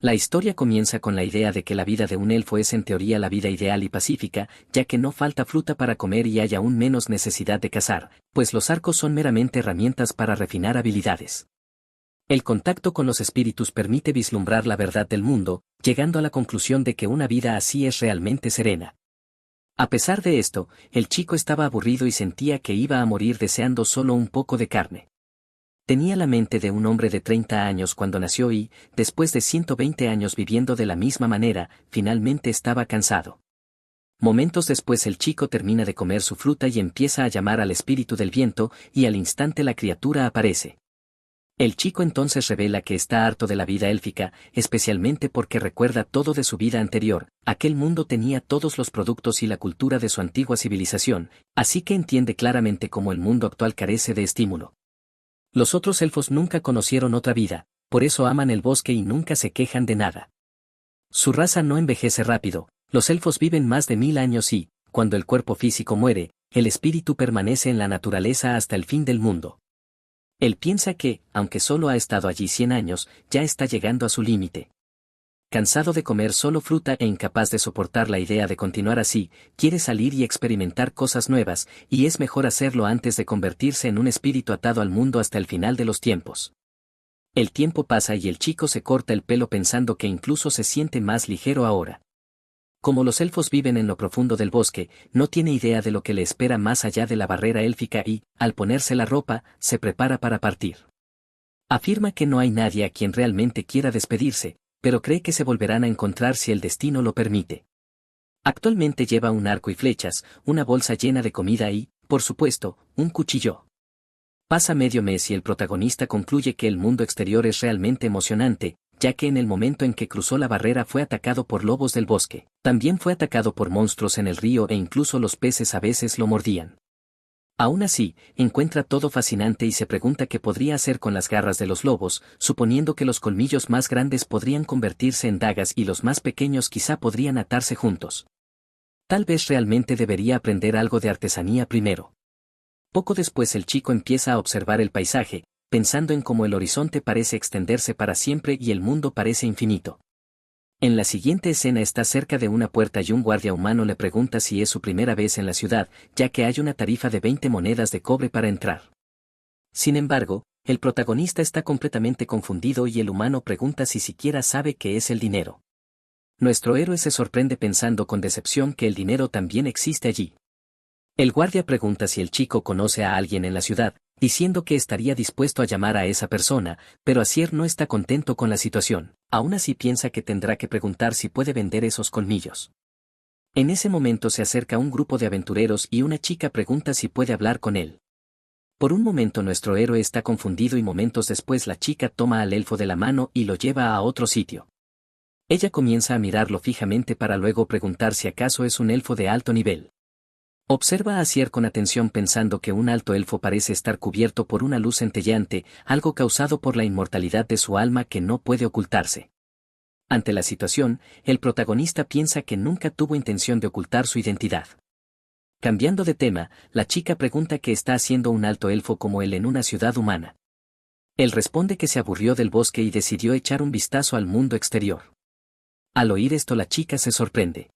La historia comienza con la idea de que la vida de un elfo es en teoría la vida ideal y pacífica, ya que no falta fruta para comer y hay aún menos necesidad de cazar, pues los arcos son meramente herramientas para refinar habilidades. El contacto con los espíritus permite vislumbrar la verdad del mundo, llegando a la conclusión de que una vida así es realmente serena. A pesar de esto, el chico estaba aburrido y sentía que iba a morir deseando solo un poco de carne. Tenía la mente de un hombre de 30 años cuando nació y, después de 120 años viviendo de la misma manera, finalmente estaba cansado. Momentos después el chico termina de comer su fruta y empieza a llamar al espíritu del viento, y al instante la criatura aparece. El chico entonces revela que está harto de la vida élfica, especialmente porque recuerda todo de su vida anterior. Aquel mundo tenía todos los productos y la cultura de su antigua civilización, así que entiende claramente cómo el mundo actual carece de estímulo. Los otros elfos nunca conocieron otra vida, por eso aman el bosque y nunca se quejan de nada. Su raza no envejece rápido, los elfos viven más de 1000 años y, cuando el cuerpo físico muere, el espíritu permanece en la naturaleza hasta el fin del mundo. Él piensa que, aunque solo ha estado allí 100 años, ya está llegando a su límite. Cansado de comer solo fruta e incapaz de soportar la idea de continuar así, quiere salir y experimentar cosas nuevas, y es mejor hacerlo antes de convertirse en un espíritu atado al mundo hasta el final de los tiempos. El tiempo pasa y el chico se corta el pelo pensando que incluso se siente más ligero ahora. Como los elfos viven en lo profundo del bosque, no tiene idea de lo que le espera más allá de la barrera élfica y, al ponerse la ropa, se prepara para partir. Afirma que no hay nadie a quien realmente quiera despedirse, pero cree que se volverán a encontrar si el destino lo permite. Actualmente lleva un arco y flechas, una bolsa llena de comida y, por supuesto, un cuchillo. Pasa medio mes y el protagonista concluye que el mundo exterior es realmente emocionante, ya que en el momento en que cruzó la barrera fue atacado por lobos del bosque, también fue atacado por monstruos en el río e incluso los peces a veces lo mordían. Aún así, encuentra todo fascinante y se pregunta qué podría hacer con las garras de los lobos, suponiendo que los colmillos más grandes podrían convertirse en dagas y los más pequeños quizá podrían atarse juntos. Tal vez realmente debería aprender algo de artesanía primero. Poco después el chico empieza a observar el paisaje, pensando en cómo el horizonte parece extenderse para siempre y el mundo parece infinito. En la siguiente escena está cerca de una puerta y un guardia humano le pregunta si es su primera vez en la ciudad, ya que hay una tarifa de 20 monedas de cobre para entrar. Sin embargo, el protagonista está completamente confundido y el humano pregunta si siquiera sabe qué es el dinero. Nuestro héroe se sorprende pensando con decepción que el dinero también existe allí. El guardia pregunta si el chico conoce a alguien en la ciudad, diciendo que estaría dispuesto a llamar a esa persona, pero Asier no está contento con la situación, aún así piensa que tendrá que preguntar si puede vender esos colmillos. En ese momento se acerca un grupo de aventureros y una chica pregunta si puede hablar con él. Por un momento nuestro héroe está confundido y momentos después la chica toma al elfo de la mano y lo lleva a otro sitio. Ella comienza a mirarlo fijamente para luego preguntar si acaso es un elfo de alto nivel. Observa a Asier con atención pensando que un alto elfo parece estar cubierto por una luz centelleante, algo causado por la inmortalidad de su alma que no puede ocultarse. Ante la situación, el protagonista piensa que nunca tuvo intención de ocultar su identidad. Cambiando de tema, la chica pregunta qué está haciendo un alto elfo como él en una ciudad humana. Él responde que se aburrió del bosque y decidió echar un vistazo al mundo exterior. Al oír esto la chica se sorprende.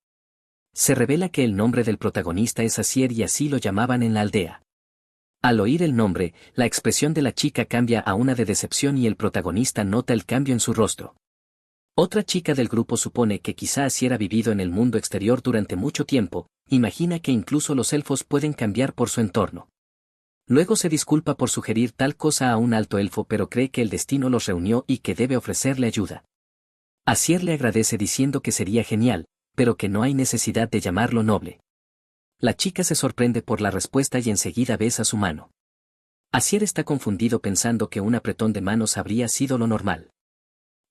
Se revela que el nombre del protagonista es Asier y así lo llamaban en la aldea. Al oír el nombre, la expresión de la chica cambia a una de decepción y el protagonista nota el cambio en su rostro. Otra chica del grupo supone que quizá Asier ha vivido en el mundo exterior durante mucho tiempo, imagina que incluso los elfos pueden cambiar por su entorno. Luego se disculpa por sugerir tal cosa a un alto elfo pero cree que el destino los reunió y que debe ofrecerle ayuda. Asier le agradece diciendo que sería genial, pero que no hay necesidad de llamarlo noble. La chica se sorprende por la respuesta y enseguida besa su mano. Asier está confundido pensando que un apretón de manos habría sido lo normal.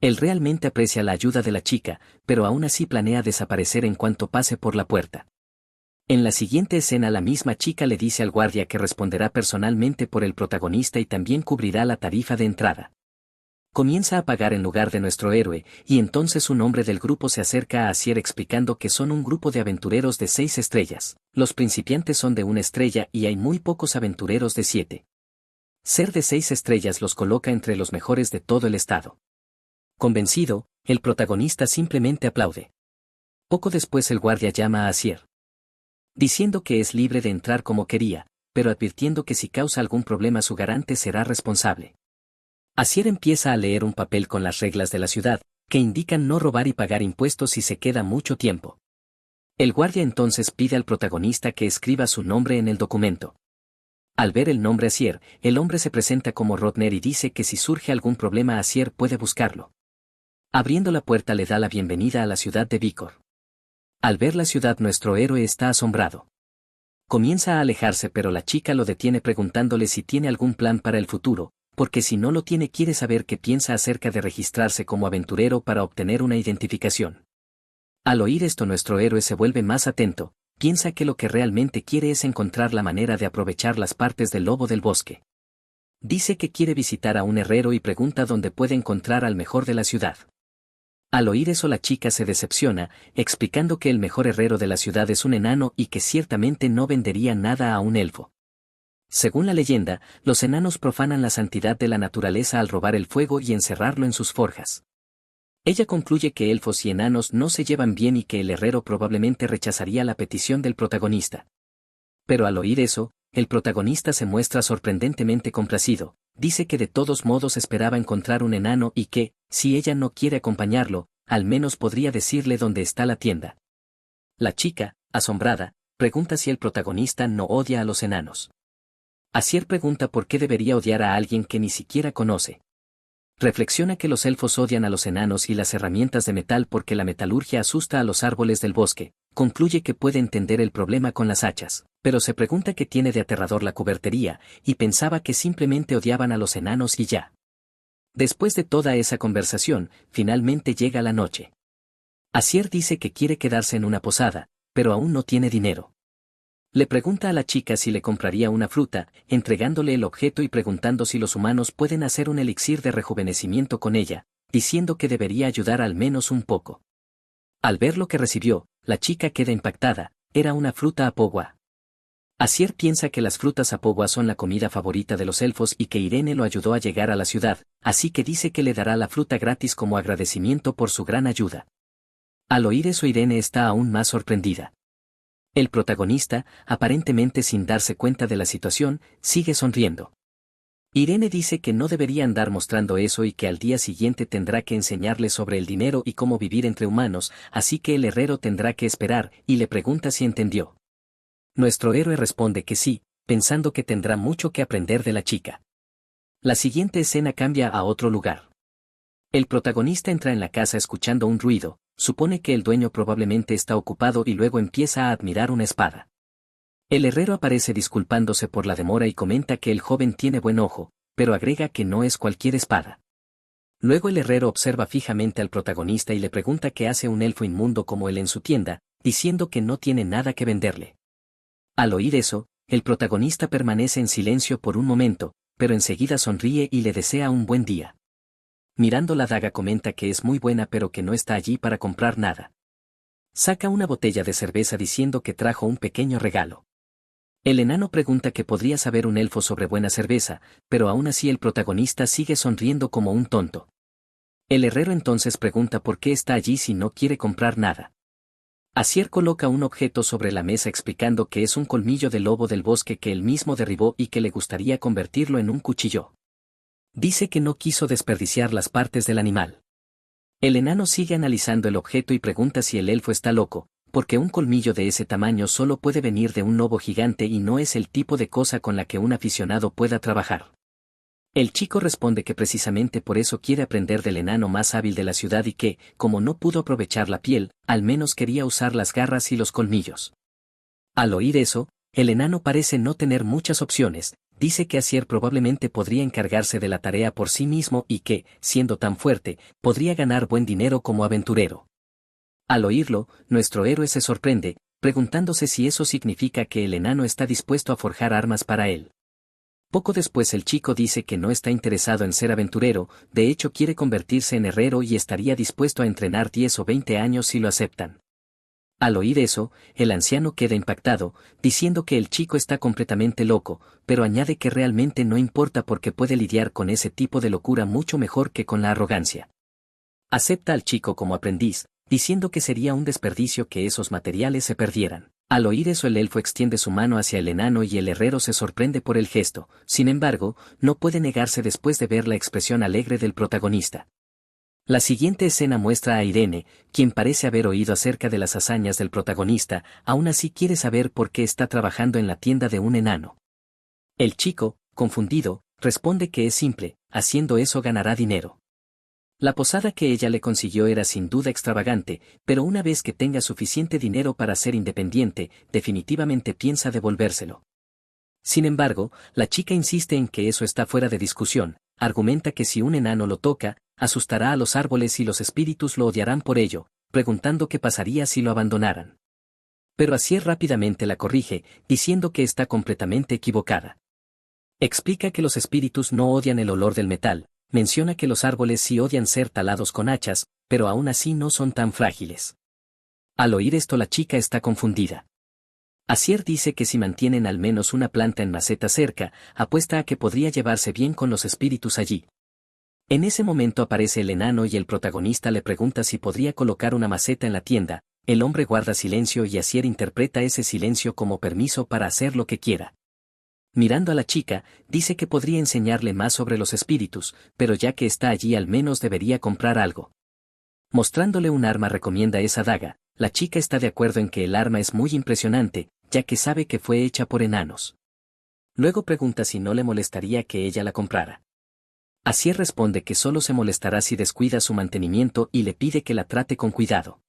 Él realmente aprecia la ayuda de la chica, pero aún así planea desaparecer en cuanto pase por la puerta. En la siguiente escena la misma chica le dice al guardia que responderá personalmente por el protagonista y también cubrirá la tarifa de entrada. Comienza a pagar en lugar de nuestro héroe, y entonces un hombre del grupo se acerca a Asier explicando que son un grupo de aventureros de 6 estrellas. Los principiantes son de 1 estrella y hay muy pocos aventureros de 7. Ser de 6 estrellas los coloca entre los mejores de todo el estado. Convencido, el protagonista simplemente aplaude. Poco después el guardia llama a Asier, diciendo que es libre de entrar como quería, pero advirtiendo que si causa algún problema su garante será responsable. Asier empieza a leer un papel con las reglas de la ciudad, que indican no robar y pagar impuestos si se queda mucho tiempo. El guardia entonces pide al protagonista que escriba su nombre en el documento. Al ver el nombre Asier, el hombre se presenta como Rodner y dice que si surge algún problema Asier puede buscarlo. Abriendo la puerta le da la bienvenida a la ciudad de Vícor. Al ver la ciudad nuestro héroe está asombrado. Comienza a alejarse pero la chica lo detiene preguntándole si tiene algún plan para el futuro, porque si no lo tiene quiere saber qué piensa acerca de registrarse como aventurero para obtener una identificación. Al oír esto nuestro héroe se vuelve más atento, piensa que lo que realmente quiere es encontrar la manera de aprovechar las partes del lobo del bosque. Dice que quiere visitar a un herrero y pregunta dónde puede encontrar al mejor de la ciudad. Al oír eso la chica se decepciona, explicando que el mejor herrero de la ciudad es un enano y que ciertamente no vendería nada a un elfo. Según la leyenda, los enanos profanan la santidad de la naturaleza al robar el fuego y encerrarlo en sus forjas. Ella concluye que elfos y enanos no se llevan bien y que el herrero probablemente rechazaría la petición del protagonista. Pero al oír eso, el protagonista se muestra sorprendentemente complacido, dice que de todos modos esperaba encontrar un enano y que, si ella no quiere acompañarlo, al menos podría decirle dónde está la tienda. La chica, asombrada, pregunta si el protagonista no odia a los enanos. Asier pregunta por qué debería odiar a alguien que ni siquiera conoce. Reflexiona que los elfos odian a los enanos y las herramientas de metal porque la metalurgia asusta a los árboles del bosque. Concluye que puede entender el problema con las hachas, pero se pregunta qué tiene de aterrador la cubertería, y pensaba que simplemente odiaban a los enanos y ya. Después de toda esa conversación, finalmente llega la noche. Asier dice que quiere quedarse en una posada, pero aún no tiene dinero. Le pregunta a la chica si le compraría una fruta, entregándole el objeto y preguntando si los humanos pueden hacer un elixir de rejuvenecimiento con ella, diciendo que debería ayudar al menos un poco. Al ver lo que recibió, la chica queda impactada, era una fruta apogua. Asier piensa que las frutas apogua son la comida favorita de los elfos y que Irene lo ayudó a llegar a la ciudad, así que dice que le dará la fruta gratis como agradecimiento por su gran ayuda. Al oír eso Irene está aún más sorprendida. El protagonista, aparentemente sin darse cuenta de la situación, sigue sonriendo. Irene dice que no debería andar mostrando eso y que al día siguiente tendrá que enseñarle sobre el dinero y cómo vivir entre humanos, así que el herrero tendrá que esperar, y le pregunta si entendió. Nuestro héroe responde que sí, pensando que tendrá mucho que aprender de la chica. La siguiente escena cambia a otro lugar. El protagonista entra en la casa escuchando un ruido, supone que el dueño probablemente está ocupado y luego empieza a admirar una espada. El herrero aparece disculpándose por la demora y comenta que el joven tiene buen ojo, pero agrega que no es cualquier espada. Luego el herrero observa fijamente al protagonista y le pregunta qué hace un elfo inmundo como él en su tienda, diciendo que no tiene nada que venderle. Al oír eso, el protagonista permanece en silencio por un momento, pero enseguida sonríe y le desea un buen día. Mirando la daga comenta que es muy buena pero que no está allí para comprar nada. Saca una botella de cerveza diciendo que trajo un pequeño regalo. El enano pregunta que podría saber un elfo sobre buena cerveza, pero aún así el protagonista sigue sonriendo como un tonto. El herrero entonces pregunta por qué está allí si no quiere comprar nada. Asier coloca un objeto sobre la mesa explicando que es un colmillo de lobo del bosque que él mismo derribó y que le gustaría convertirlo en un cuchillo. Dice que no quiso desperdiciar las partes del animal. El enano sigue analizando el objeto y pregunta si el elfo está loco, porque un colmillo de ese tamaño solo puede venir de un lobo gigante y no es el tipo de cosa con la que un aficionado pueda trabajar. El chico responde que precisamente por eso quiere aprender del enano más hábil de la ciudad y que, como no pudo aprovechar la piel, al menos quería usar las garras y los colmillos. Al oír eso, el enano parece no tener muchas opciones, dice que Asier probablemente podría encargarse de la tarea por sí mismo y que, siendo tan fuerte, podría ganar buen dinero como aventurero. Al oírlo, nuestro héroe se sorprende, preguntándose si eso significa que el enano está dispuesto a forjar armas para él. Poco después el chico dice que no está interesado en ser aventurero, de hecho quiere convertirse en herrero y estaría dispuesto a entrenar 10 o 20 años si lo aceptan. Al oír eso, el anciano queda impactado, diciendo que el chico está completamente loco, pero añade que realmente no importa porque puede lidiar con ese tipo de locura mucho mejor que con la arrogancia. Acepta al chico como aprendiz, diciendo que sería un desperdicio que esos materiales se perdieran. Al oír eso el elfo extiende su mano hacia el enano y el herrero se sorprende por el gesto, sin embargo, no puede negarse después de ver la expresión alegre del protagonista. La siguiente escena muestra a Irene, quien parece haber oído acerca de las hazañas del protagonista, aún así quiere saber por qué está trabajando en la tienda de un enano. El chico, confundido, responde que es simple, haciendo eso ganará dinero. La posada que ella le consiguió era sin duda extravagante, pero una vez que tenga suficiente dinero para ser independiente, definitivamente piensa devolvérselo. Sin embargo, la chica insiste en que eso está fuera de discusión, argumenta que si un enano lo toca, asustará a los árboles y los espíritus lo odiarán por ello, preguntando qué pasaría si lo abandonaran. Pero Asier rápidamente la corrige, diciendo que está completamente equivocada. Explica que los espíritus no odian el olor del metal, menciona que los árboles sí odian ser talados con hachas, pero aún así no son tan frágiles. Al oír esto la chica está confundida. Asier dice que si mantienen al menos una planta en maceta cerca, apuesta a que podría llevarse bien con los espíritus allí. En ese momento aparece el enano y el protagonista le pregunta si podría colocar una maceta en la tienda, el hombre guarda silencio y Asier interpreta ese silencio como permiso para hacer lo que quiera. Mirando a la chica, dice que podría enseñarle más sobre los espíritus, pero ya que está allí al menos debería comprar algo. Mostrándole un arma recomienda esa daga, la chica está de acuerdo en que el arma es muy impresionante, ya que sabe que fue hecha por enanos. Luego pregunta si no le molestaría que ella la comprara. Asier responde que solo se molestará si descuida su mantenimiento y le pide que la trate con cuidado.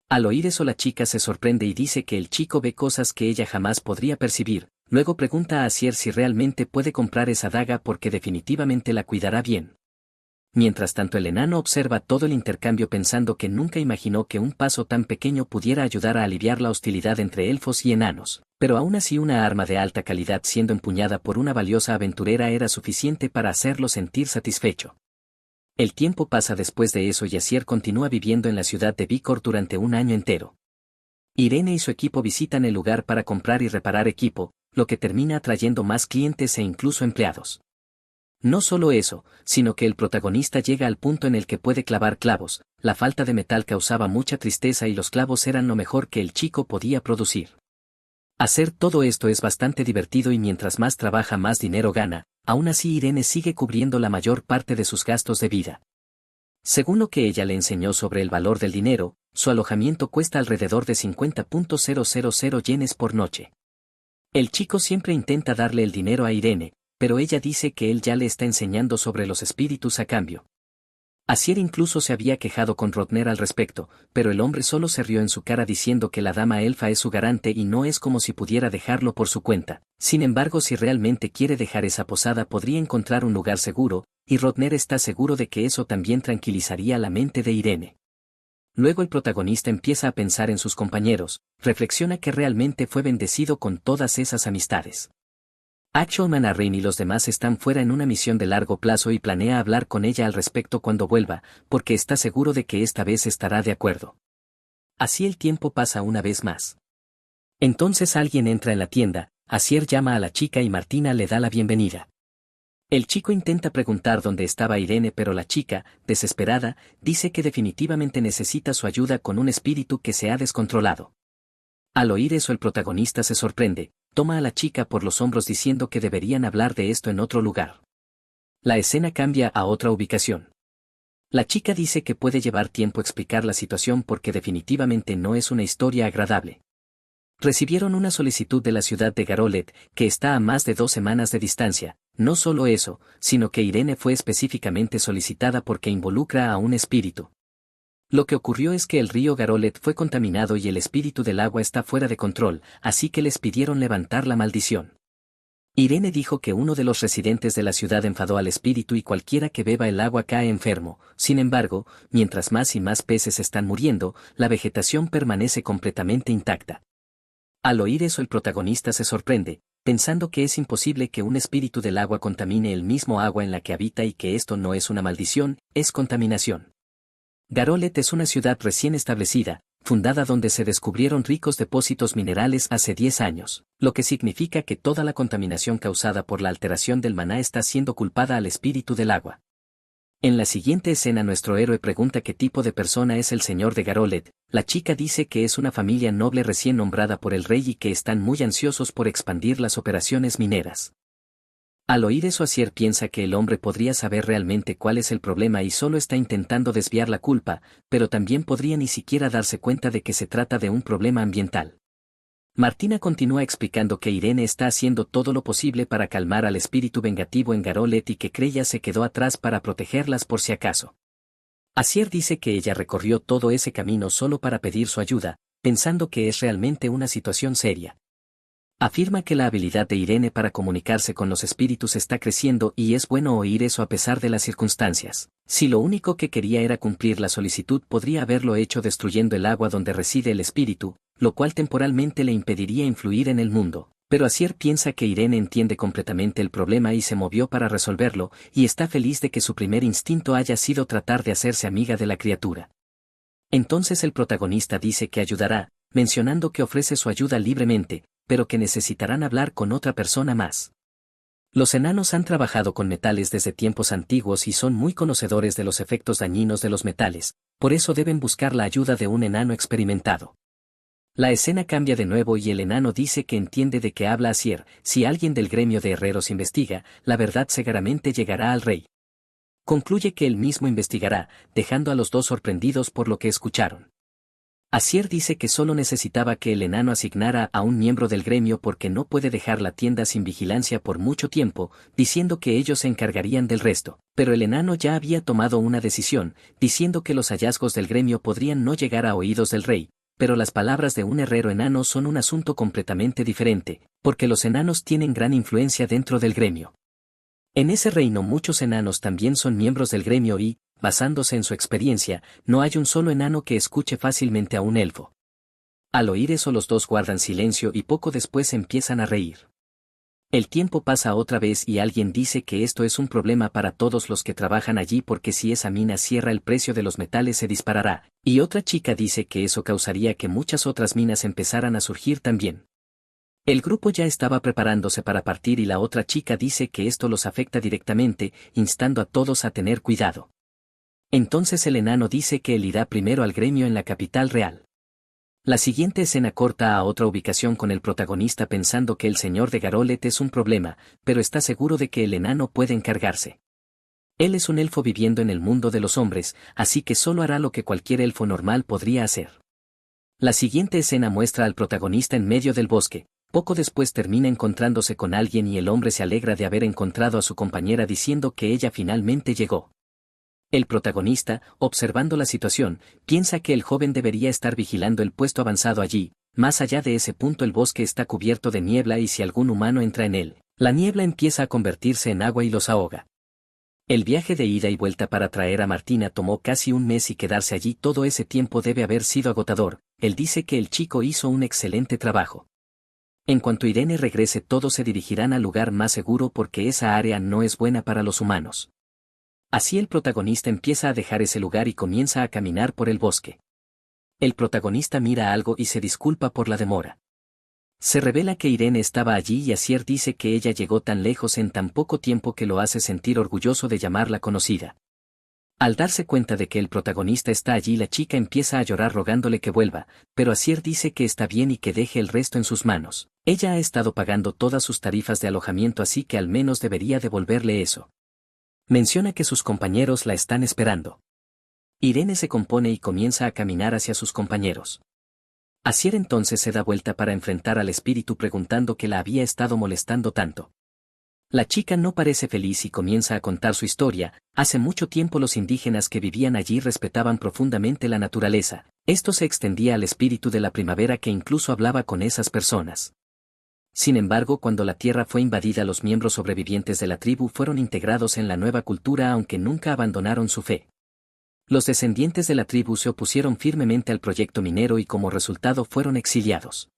Al oír eso la chica se sorprende y dice que el chico ve cosas que ella jamás podría percibir, luego pregunta a Asier si realmente puede comprar esa daga porque definitivamente la cuidará bien. Mientras tanto el enano observa todo el intercambio pensando que nunca imaginó que un paso tan pequeño pudiera ayudar a aliviar la hostilidad entre elfos y enanos, pero aún así una arma de alta calidad siendo empuñada por una valiosa aventurera era suficiente para hacerlo sentir satisfecho. El tiempo pasa después de eso y Asier continúa viviendo en la ciudad de Vícor durante un año entero. Irene y su equipo visitan el lugar para comprar y reparar equipo, lo que termina atrayendo más clientes e incluso empleados. No solo eso, sino que el protagonista llega al punto en el que puede clavar clavos, la falta de metal causaba mucha tristeza y los clavos eran lo mejor que el chico podía producir. Hacer todo esto es bastante divertido y mientras más trabaja más dinero gana, aún así Irene sigue cubriendo la mayor parte de sus gastos de vida. Según lo que ella le enseñó sobre el valor del dinero, su alojamiento cuesta alrededor de 50.000 yenes por noche. El chico siempre intenta darle el dinero a Irene, pero ella dice que él ya le está enseñando sobre los espíritus a cambio. Asier incluso se había quejado con Rodner al respecto, pero el hombre solo se rió en su cara diciendo que la dama elfa es su garante y no es como si pudiera dejarlo por su cuenta. Sin embargo, si realmente quiere dejar esa posada podría encontrar un lugar seguro, y Rodner está seguro de que eso también tranquilizaría la mente de Irene. Luego el protagonista empieza a pensar en sus compañeros, reflexiona que realmente fue bendecido con todas esas amistades. Axelman Arryn y los demás están fuera en una misión de largo plazo y planea hablar con ella al respecto cuando vuelva, porque está seguro de que esta vez estará de acuerdo. Así el tiempo pasa una vez más. Entonces alguien entra en la tienda, Asier llama a la chica y Martina le da la bienvenida. El chico intenta preguntar dónde estaba Irene pero la chica, desesperada, dice que definitivamente necesita su ayuda con un espíritu que se ha descontrolado. Al oír eso el protagonista se sorprende, toma a la chica por los hombros diciendo que deberían hablar de esto en otro lugar. La escena cambia a otra ubicación. La chica dice que puede llevar tiempo explicar la situación porque definitivamente no es una historia agradable. Recibieron una solicitud de la ciudad de Garolet, que está a más de 2 semanas de distancia, no solo eso, sino que Irene fue específicamente solicitada porque involucra a un espíritu. Lo que ocurrió es que el río Garolet fue contaminado y el espíritu del agua está fuera de control, así que les pidieron levantar la maldición. Irene dijo que uno de los residentes de la ciudad enfadó al espíritu y cualquiera que beba el agua cae enfermo, sin embargo, mientras más y más peces están muriendo, la vegetación permanece completamente intacta. Al oír eso el protagonista se sorprende, pensando que es imposible que un espíritu del agua contamine el mismo agua en la que habita y que esto no es una maldición, es contaminación. Garolet es una ciudad recién establecida, fundada donde se descubrieron ricos depósitos minerales hace 10 años, lo que significa que toda la contaminación causada por la alteración del maná está siendo culpada al espíritu del agua. En la siguiente escena nuestro héroe pregunta qué tipo de persona es el señor de Garolet. La chica dice que es una familia noble recién nombrada por el rey y que están muy ansiosos por expandir las operaciones mineras. Al oír eso Asier piensa que el hombre podría saber realmente cuál es el problema y solo está intentando desviar la culpa, pero también podría ni siquiera darse cuenta de que se trata de un problema ambiental. Martina continúa explicando que Irene está haciendo todo lo posible para calmar al espíritu vengativo en Garolet y que Kreia se quedó atrás para protegerlas por si acaso. Asier dice que ella recorrió todo ese camino solo para pedir su ayuda, pensando que es realmente una situación seria. Afirma que la habilidad de Irene para comunicarse con los espíritus está creciendo y es bueno oír eso a pesar de las circunstancias. Si lo único que quería era cumplir la solicitud podría haberlo hecho destruyendo el agua donde reside el espíritu, lo cual temporalmente le impediría influir en el mundo. Pero Asier piensa que Irene entiende completamente el problema y se movió para resolverlo, y está feliz de que su primer instinto haya sido tratar de hacerse amiga de la criatura. Entonces el protagonista dice que ayudará, mencionando que ofrece su ayuda libremente, pero que necesitarán hablar con otra persona más. Los enanos han trabajado con metales desde tiempos antiguos y son muy conocedores de los efectos dañinos de los metales, por eso deben buscar la ayuda de un enano experimentado. La escena cambia de nuevo y el enano dice que entiende de qué habla Asier. Si alguien del gremio de herreros investiga, la verdad seguramente llegará al rey. Concluye que él mismo investigará, dejando a los dos sorprendidos por lo que escucharon. Asier dice que solo necesitaba que el enano asignara a un miembro del gremio porque no puede dejar la tienda sin vigilancia por mucho tiempo, diciendo que ellos se encargarían del resto. Pero el enano ya había tomado una decisión, diciendo que los hallazgos del gremio podrían no llegar a oídos del rey, pero las palabras de un herrero enano son un asunto completamente diferente, porque los enanos tienen gran influencia dentro del gremio. En ese reino muchos enanos también son miembros del gremio y, basándose en su experiencia, no hay un solo enano que escuche fácilmente a un elfo. Al oír eso los dos guardan silencio y poco después empiezan a reír. El tiempo pasa otra vez y alguien dice que esto es un problema para todos los que trabajan allí porque si esa mina cierra el precio de los metales se disparará, y otra chica dice que eso causaría que muchas otras minas empezaran a surgir también. El grupo ya estaba preparándose para partir y la otra chica dice que esto los afecta directamente, instando a todos a tener cuidado. Entonces el enano dice que él irá primero al gremio en la capital real. La siguiente escena corta a otra ubicación con el protagonista pensando que el señor de Garolet es un problema, pero está seguro de que el enano puede encargarse. Él es un elfo viviendo en el mundo de los hombres, así que solo hará lo que cualquier elfo normal podría hacer. La siguiente escena muestra al protagonista en medio del bosque. Poco después termina encontrándose con alguien y el hombre se alegra de haber encontrado a su compañera diciendo que ella finalmente llegó. El protagonista, observando la situación, piensa que el joven debería estar vigilando el puesto avanzado allí. Más allá de ese punto el bosque está cubierto de niebla y si algún humano entra en él, la niebla empieza a convertirse en agua y los ahoga. El viaje de ida y vuelta para traer a Martina tomó casi un mes y quedarse allí todo ese tiempo debe haber sido agotador. Él dice que el chico hizo un excelente trabajo. En cuanto Irene regrese todos se dirigirán al lugar más seguro porque esa área no es buena para los humanos. Así el protagonista empieza a dejar ese lugar y comienza a caminar por el bosque. El protagonista mira algo y se disculpa por la demora. Se revela que Irene estaba allí y Asier dice que ella llegó tan lejos en tan poco tiempo que lo hace sentir orgulloso de llamarla conocida. Al darse cuenta de que el protagonista está allí la chica empieza a llorar rogándole que vuelva, pero Asier dice que está bien y que deje el resto en sus manos. Ella ha estado pagando todas sus tarifas de alojamiento así que al menos debería devolverle eso. Menciona que sus compañeros la están esperando. Irene se compone y comienza a caminar hacia sus compañeros. Asier entonces se da vuelta para enfrentar al espíritu preguntando qué la había estado molestando tanto. La chica no parece feliz y comienza a contar su historia. Hace mucho tiempo los indígenas que vivían allí respetaban profundamente la naturaleza. Esto se extendía al espíritu de la primavera que incluso hablaba con esas personas. Sin embargo, cuando la tierra fue invadida, los miembros sobrevivientes de la tribu fueron integrados en la nueva cultura aunque nunca abandonaron su fe. Los descendientes de la tribu se opusieron firmemente al proyecto minero y como resultado fueron exiliados.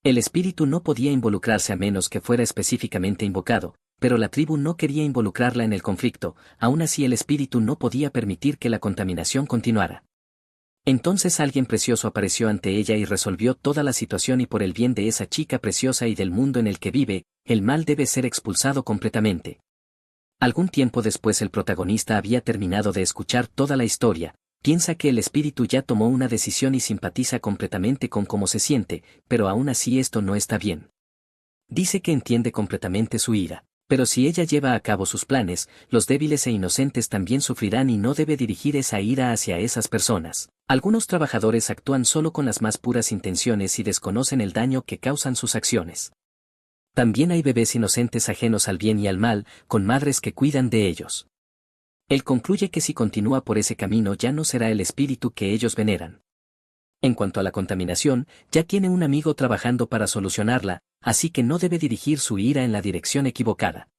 El espíritu no podía involucrarse a menos que fuera específicamente invocado, pero la tribu no quería involucrarla en el conflicto, aún así el espíritu no podía permitir que la contaminación continuara. Entonces alguien precioso apareció ante ella y resolvió toda la situación y por el bien de esa chica preciosa y del mundo en el que vive, el mal debe ser expulsado completamente. Algún tiempo después el protagonista había terminado de escuchar toda la historia, piensa que el espíritu ya tomó una decisión y simpatiza completamente con cómo se siente, pero aún así esto no está bien. Dice que entiende completamente su ira, pero si ella lleva a cabo sus planes, los débiles e inocentes también sufrirán y no debe dirigir esa ira hacia esas personas. Algunos trabajadores actúan solo con las más puras intenciones y desconocen el daño que causan sus acciones. También hay bebés inocentes ajenos al bien y al mal, con madres que cuidan de ellos. Él concluye que si continúa por ese camino ya no será el espíritu que ellos veneran. En cuanto a la contaminación, ya tiene un amigo trabajando para solucionarla, así que no debe dirigir su ira en la dirección equivocada.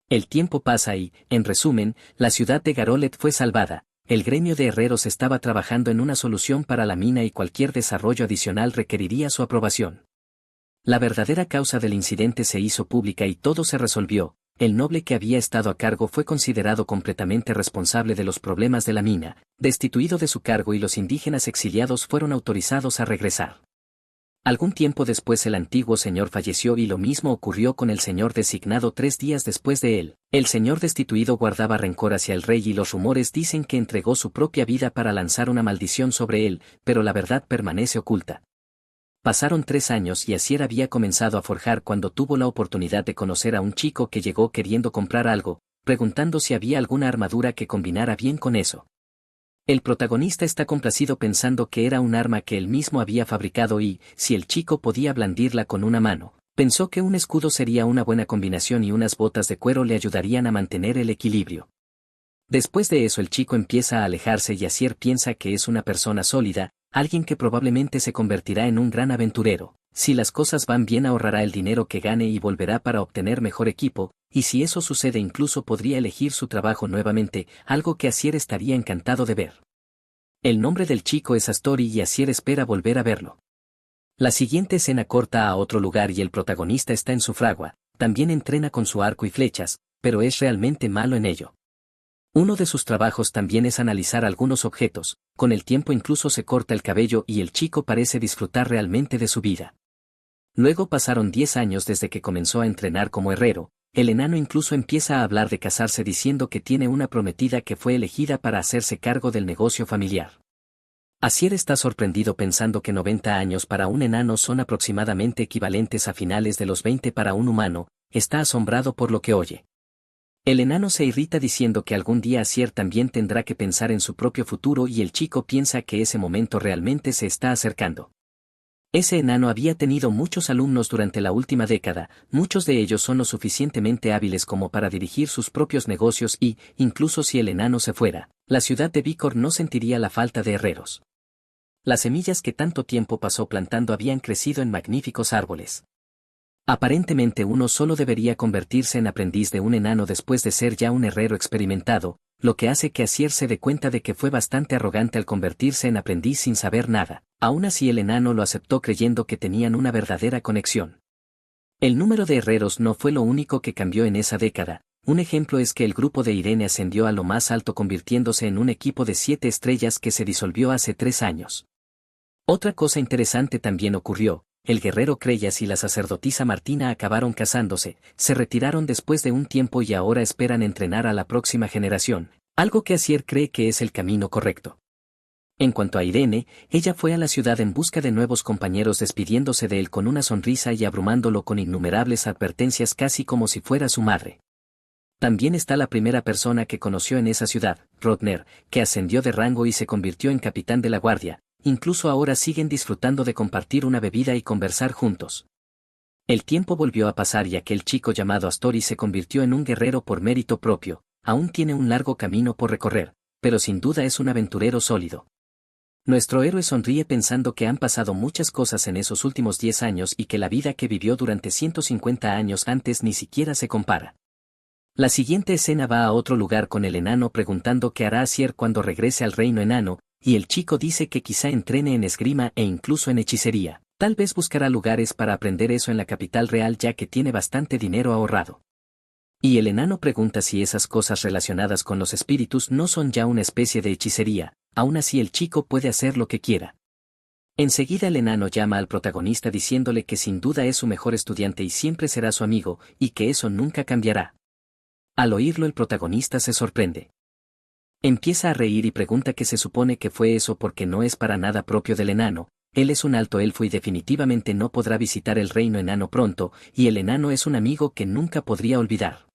El tiempo pasa y, en resumen, la ciudad de Garolet fue salvada, el gremio de herreros estaba trabajando en una solución para la mina y cualquier desarrollo adicional requeriría su aprobación. La verdadera causa del incidente se hizo pública y todo se resolvió. El noble que había estado a cargo fue considerado completamente responsable de los problemas de la mina, destituido de su cargo y los indígenas exiliados fueron autorizados a regresar. Algún tiempo después el antiguo señor falleció y lo mismo ocurrió con el señor designado 3 días después de él. El señor destituido guardaba rencor hacia el rey y los rumores dicen que entregó su propia vida para lanzar una maldición sobre él, pero la verdad permanece oculta. Pasaron 3 años y Asier había comenzado a forjar cuando tuvo la oportunidad de conocer a un chico que llegó queriendo comprar algo, preguntando si había alguna armadura que combinara bien con eso. El protagonista está complacido pensando que era un arma que él mismo había fabricado y, si el chico podía blandirla con una mano, pensó que un escudo sería una buena combinación y unas botas de cuero le ayudarían a mantener el equilibrio. Después de eso el chico empieza a alejarse y Asier piensa que es una persona sólida, alguien que probablemente se convertirá en un gran aventurero. Si las cosas van bien ahorrará el dinero que gane y volverá para obtener mejor equipo, y si eso sucede incluso podría elegir su trabajo nuevamente, algo que Asier estaría encantado de ver. El nombre del chico es Astori y Asier espera volver a verlo. La siguiente escena corta a otro lugar y el protagonista está en su fragua, también entrena con su arco y flechas, pero es realmente malo en ello. Uno de sus trabajos también es analizar algunos objetos, con el tiempo incluso se corta el cabello y el chico parece disfrutar realmente de su vida. Luego pasaron 10 años desde que comenzó a entrenar como herrero, el enano incluso empieza a hablar de casarse diciendo que tiene una prometida que fue elegida para hacerse cargo del negocio familiar. Asier está sorprendido pensando que 90 años para un enano son aproximadamente equivalentes a finales de los 20 para un humano, está asombrado por lo que oye. El enano se irrita diciendo que algún día Asier también tendrá que pensar en su propio futuro y el chico piensa que ese momento realmente se está acercando. Ese enano había tenido muchos alumnos durante la última década, muchos de ellos son lo suficientemente hábiles como para dirigir sus propios negocios y, incluso si el enano se fuera, la ciudad de Vícor no sentiría la falta de herreros. Las semillas que tanto tiempo pasó plantando habían crecido en magníficos árboles. Aparentemente uno solo debería convertirse en aprendiz de un enano después de ser ya un herrero experimentado, lo que hace que Asier se dé cuenta de que fue bastante arrogante al convertirse en aprendiz sin saber nada. Aún así el enano lo aceptó creyendo que tenían una verdadera conexión. El número de herreros no fue lo único que cambió en esa década. Un ejemplo es que el grupo de Irene ascendió a lo más alto convirtiéndose en un equipo de 7 estrellas que se disolvió hace 3 años. Otra cosa interesante también ocurrió. El guerrero Creyas y la sacerdotisa Martina acabaron casándose, se retiraron después de un tiempo y ahora esperan entrenar a la próxima generación, algo que Asier cree que es el camino correcto. En cuanto a Irene, ella fue a la ciudad en busca de nuevos compañeros despidiéndose de él con una sonrisa y abrumándolo con innumerables advertencias casi como si fuera su madre. También está la primera persona que conoció en esa ciudad, Rodner, que ascendió de rango y se convirtió en capitán de la guardia. Incluso ahora siguen disfrutando de compartir una bebida y conversar juntos. El tiempo volvió a pasar y aquel chico llamado Astori se convirtió en un guerrero por mérito propio, aún tiene un largo camino por recorrer, pero sin duda es un aventurero sólido. Nuestro héroe sonríe pensando que han pasado muchas cosas en esos últimos 10 años y que la vida que vivió durante 150 años antes ni siquiera se compara. La siguiente escena va a otro lugar con el enano preguntando qué hará Asier cuando regrese al reino enano, y el chico dice que quizá entrene en esgrima e incluso en hechicería, tal vez buscará lugares para aprender eso en la capital real ya que tiene bastante dinero ahorrado. Y el enano pregunta si esas cosas relacionadas con los espíritus no son ya una especie de hechicería, aún así el chico puede hacer lo que quiera. Enseguida el enano llama al protagonista diciéndole que sin duda es su mejor estudiante y siempre será su amigo, y que eso nunca cambiará. Al oírlo el protagonista se sorprende. Empieza a reír y pregunta qué se supone que fue eso porque no es para nada propio del enano. Él es un alto elfo y definitivamente no podrá visitar el reino enano pronto, y el enano es un amigo que nunca podría olvidar.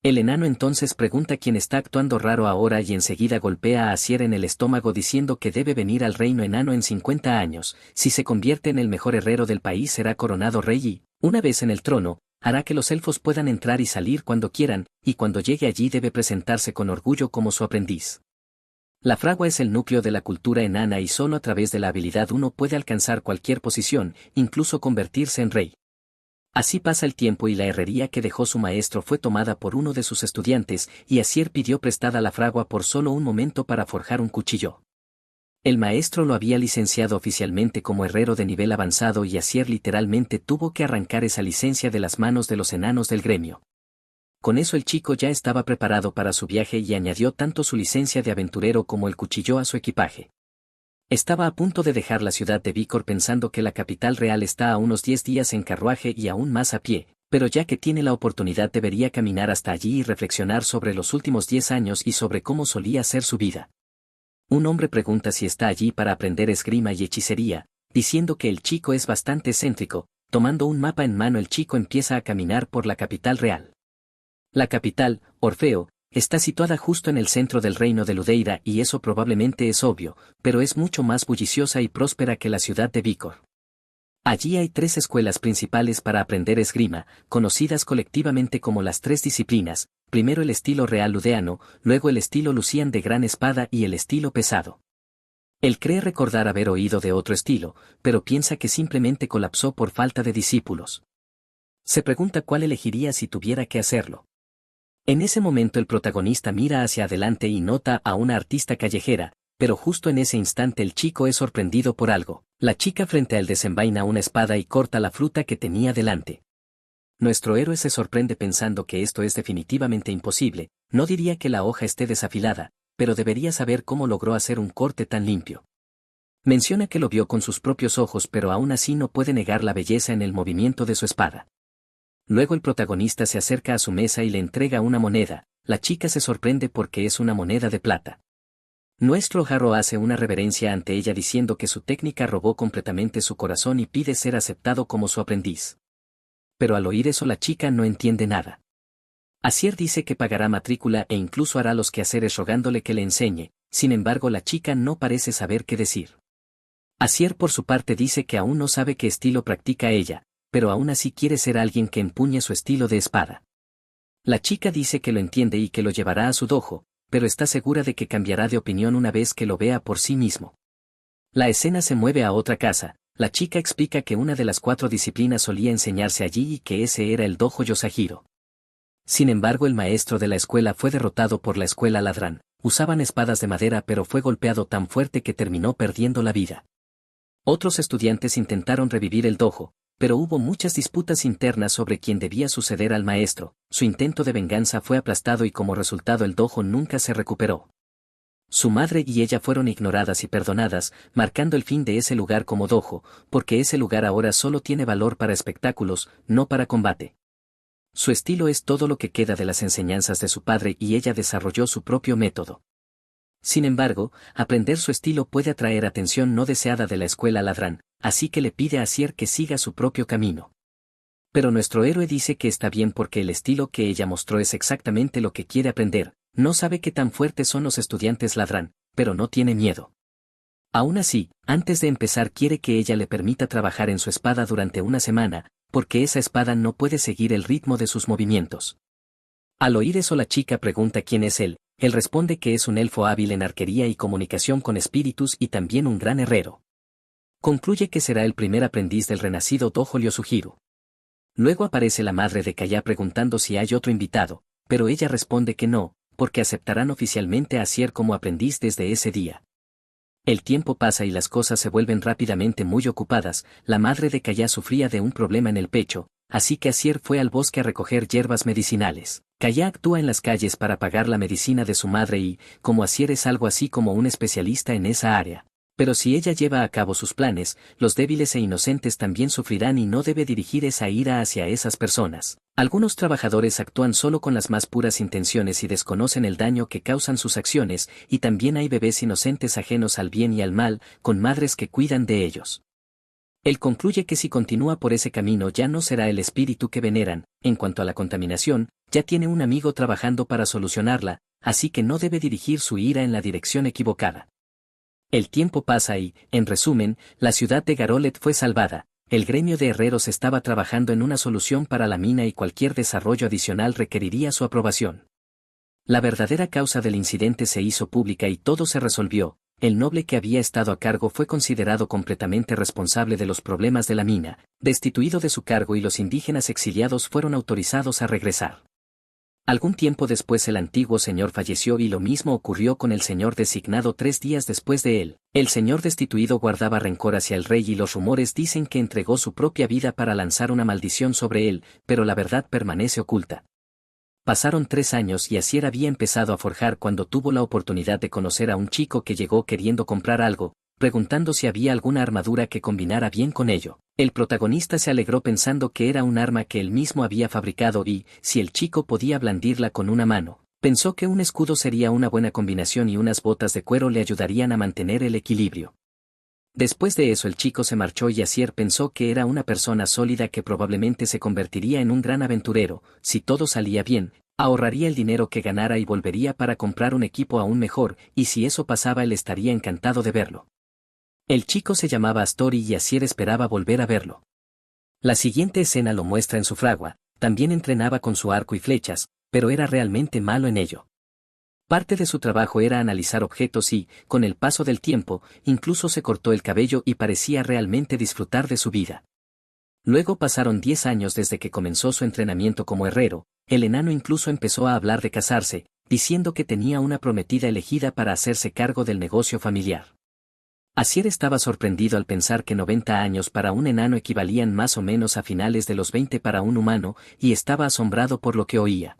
El enano entonces pregunta quién está actuando raro ahora y enseguida golpea a Asier en el estómago diciendo que debe venir al reino enano en 50 años, si se convierte en el mejor herrero del país será coronado rey y, una vez en el trono, hará que los elfos puedan entrar y salir cuando quieran, y cuando llegue allí debe presentarse con orgullo como su aprendiz. La fragua es el núcleo de la cultura enana y solo a través de la habilidad uno puede alcanzar cualquier posición, incluso convertirse en rey. Así pasa el tiempo y la herrería que dejó su maestro fue tomada por uno de sus estudiantes, y Asier pidió prestada la fragua por solo un momento para forjar un cuchillo. El maestro lo había licenciado oficialmente como herrero de nivel avanzado y Asier literalmente tuvo que arrancar esa licencia de las manos de los enanos del gremio. Con eso el chico ya estaba preparado para su viaje y añadió tanto su licencia de aventurero como el cuchillo a su equipaje. Estaba a punto de dejar la ciudad de Vícor pensando que la capital real está a unos 10 días en carruaje y aún más a pie, pero ya que tiene la oportunidad debería caminar hasta allí y reflexionar sobre los últimos 10 años y sobre cómo solía ser su vida. Un hombre pregunta si está allí para aprender esgrima y hechicería, diciendo que el chico es bastante excéntrico. Tomando un mapa en mano el chico empieza a caminar por la capital real. La capital, Orfeo, está situada justo en el centro del reino de Ludeira y eso probablemente es obvio, pero es mucho más bulliciosa y próspera que la ciudad de Vícor. Allí hay 3 escuelas principales para aprender esgrima, conocidas colectivamente como las 3 disciplinas, primero el estilo real ludeano, luego el estilo Lucian de gran espada y el estilo pesado. Él cree recordar haber oído de otro estilo, pero piensa que simplemente colapsó por falta de discípulos. Se pregunta cuál elegiría si tuviera que hacerlo. En ese momento el protagonista mira hacia adelante y nota a una artista callejera, pero justo en ese instante el chico es sorprendido por algo. La chica frente a él desenvaina una espada y corta la fruta que tenía delante. Nuestro héroe se sorprende pensando que esto es definitivamente imposible, no diría que la hoja esté desafilada, pero debería saber cómo logró hacer un corte tan limpio. Menciona que lo vio con sus propios ojos pero aún así no puede negar la belleza en el movimiento de su espada. Luego el protagonista se acerca a su mesa y le entrega una moneda, la chica se sorprende porque es una moneda de plata. Nuestro Jarro hace una reverencia ante ella diciendo que su técnica robó completamente su corazón y pide ser aceptado como su aprendiz. Pero al oír eso la chica no entiende nada. Asier dice que pagará matrícula e incluso hará los quehaceres rogándole que le enseñe, sin embargo la chica no parece saber qué decir. Asier por su parte dice que aún no sabe qué estilo practica ella, pero aún así quiere ser alguien que empuñe su estilo de espada. La chica dice que lo entiende y que lo llevará a su dojo, pero está segura de que cambiará de opinión una vez que lo vea por sí mismo. La escena se mueve a otra casa, la chica explica que una de las 4 disciplinas solía enseñarse allí y que ese era el dojo Yosahiro. Sin embargo el maestro de la escuela fue derrotado por la escuela Ladrán, usaban espadas de madera pero fue golpeado tan fuerte que terminó perdiendo la vida. Otros estudiantes intentaron revivir el dojo, pero hubo muchas disputas internas sobre quién debía suceder al maestro, su intento de venganza fue aplastado y como resultado el dojo nunca se recuperó. Su madre y ella fueron ignoradas y perdonadas, marcando el fin de ese lugar como dojo, porque ese lugar ahora solo tiene valor para espectáculos, no para combate. Su estilo es todo lo que queda de las enseñanzas de su padre y ella desarrolló su propio método. Sin embargo, aprender su estilo puede atraer atención no deseada de la escuela Ladrán, así que le pide a Asier que siga su propio camino. Pero nuestro héroe dice que está bien porque el estilo que ella mostró es exactamente lo que quiere aprender, no sabe qué tan fuertes son los estudiantes Ladrán, pero no tiene miedo. Aún así, antes de empezar quiere que ella le permita trabajar en su espada durante una semana, porque esa espada no puede seguir el ritmo de sus movimientos. Al oír eso la chica pregunta quién es él responde que es un elfo hábil en arquería y comunicación con espíritus y también un gran herrero. Concluye que será el primer aprendiz del renacido dojo Yosujiro. Luego aparece la madre de Kaya preguntando si hay otro invitado, pero ella responde que no, porque aceptarán oficialmente a Asier como aprendiz desde ese día. El tiempo pasa y las cosas se vuelven rápidamente muy ocupadas, la madre de Kaya sufría de un problema en el pecho, así que Asier fue al bosque a recoger hierbas medicinales. Kaya actúa en las calles para pagar la medicina de su madre y, como Asier es algo así como un especialista en esa área, Pero si ella lleva a cabo sus planes, los débiles e inocentes también sufrirán y no debe dirigir esa ira hacia esas personas. Algunos trabajadores actúan solo con las más puras intenciones y desconocen el daño que causan sus acciones, y también hay bebés inocentes ajenos al bien y al mal, con madres que cuidan de ellos. Él concluye que si continúa por ese camino ya no será el espíritu que veneran. En cuanto a la contaminación, ya tiene un amigo trabajando para solucionarla, así que no debe dirigir su ira en la dirección equivocada. El tiempo pasa y, en resumen, la ciudad de Garolet fue salvada. El gremio de herreros estaba trabajando en una solución para la mina y cualquier desarrollo adicional requeriría su aprobación. La verdadera causa del incidente se hizo pública y todo se resolvió. El noble que había estado a cargo fue considerado completamente responsable de los problemas de la mina, destituido de su cargo y los indígenas exiliados fueron autorizados a regresar. Algún tiempo después el antiguo señor falleció y lo mismo ocurrió con el señor designado 3 días después de él. El señor destituido guardaba rencor hacia el rey y los rumores dicen que entregó su propia vida para lanzar una maldición sobre él, pero la verdad permanece oculta. Pasaron 3 años y Asier había empezado a forjar cuando tuvo la oportunidad de conocer a un chico que llegó queriendo comprar algo, preguntando si había alguna armadura que combinara bien con ello. El protagonista se alegró pensando que era un arma que él mismo había fabricado y, si el chico podía blandirla con una mano, pensó que un escudo sería una buena combinación y unas botas de cuero le ayudarían a mantener el equilibrio. Después de eso el chico se marchó y Asier pensó que era una persona sólida que probablemente se convertiría en un gran aventurero. Si todo salía bien, ahorraría el dinero que ganara y volvería para comprar un equipo aún mejor, y si eso pasaba él estaría encantado de verlo. El chico se llamaba Astori y Asier esperaba volver a verlo. La siguiente escena lo muestra en su fragua. También entrenaba con su arco y flechas, pero era realmente malo en ello. Parte de su trabajo era analizar objetos y, con el paso del tiempo, incluso se cortó el cabello y parecía realmente disfrutar de su vida. Luego pasaron 10 años desde que comenzó su entrenamiento como herrero. El enano incluso empezó a hablar de casarse, diciendo que tenía una prometida elegida para hacerse cargo del negocio familiar. Asier estaba sorprendido al pensar que 90 años para un enano equivalían más o menos a finales de los 20 para un humano, y estaba asombrado por lo que oía.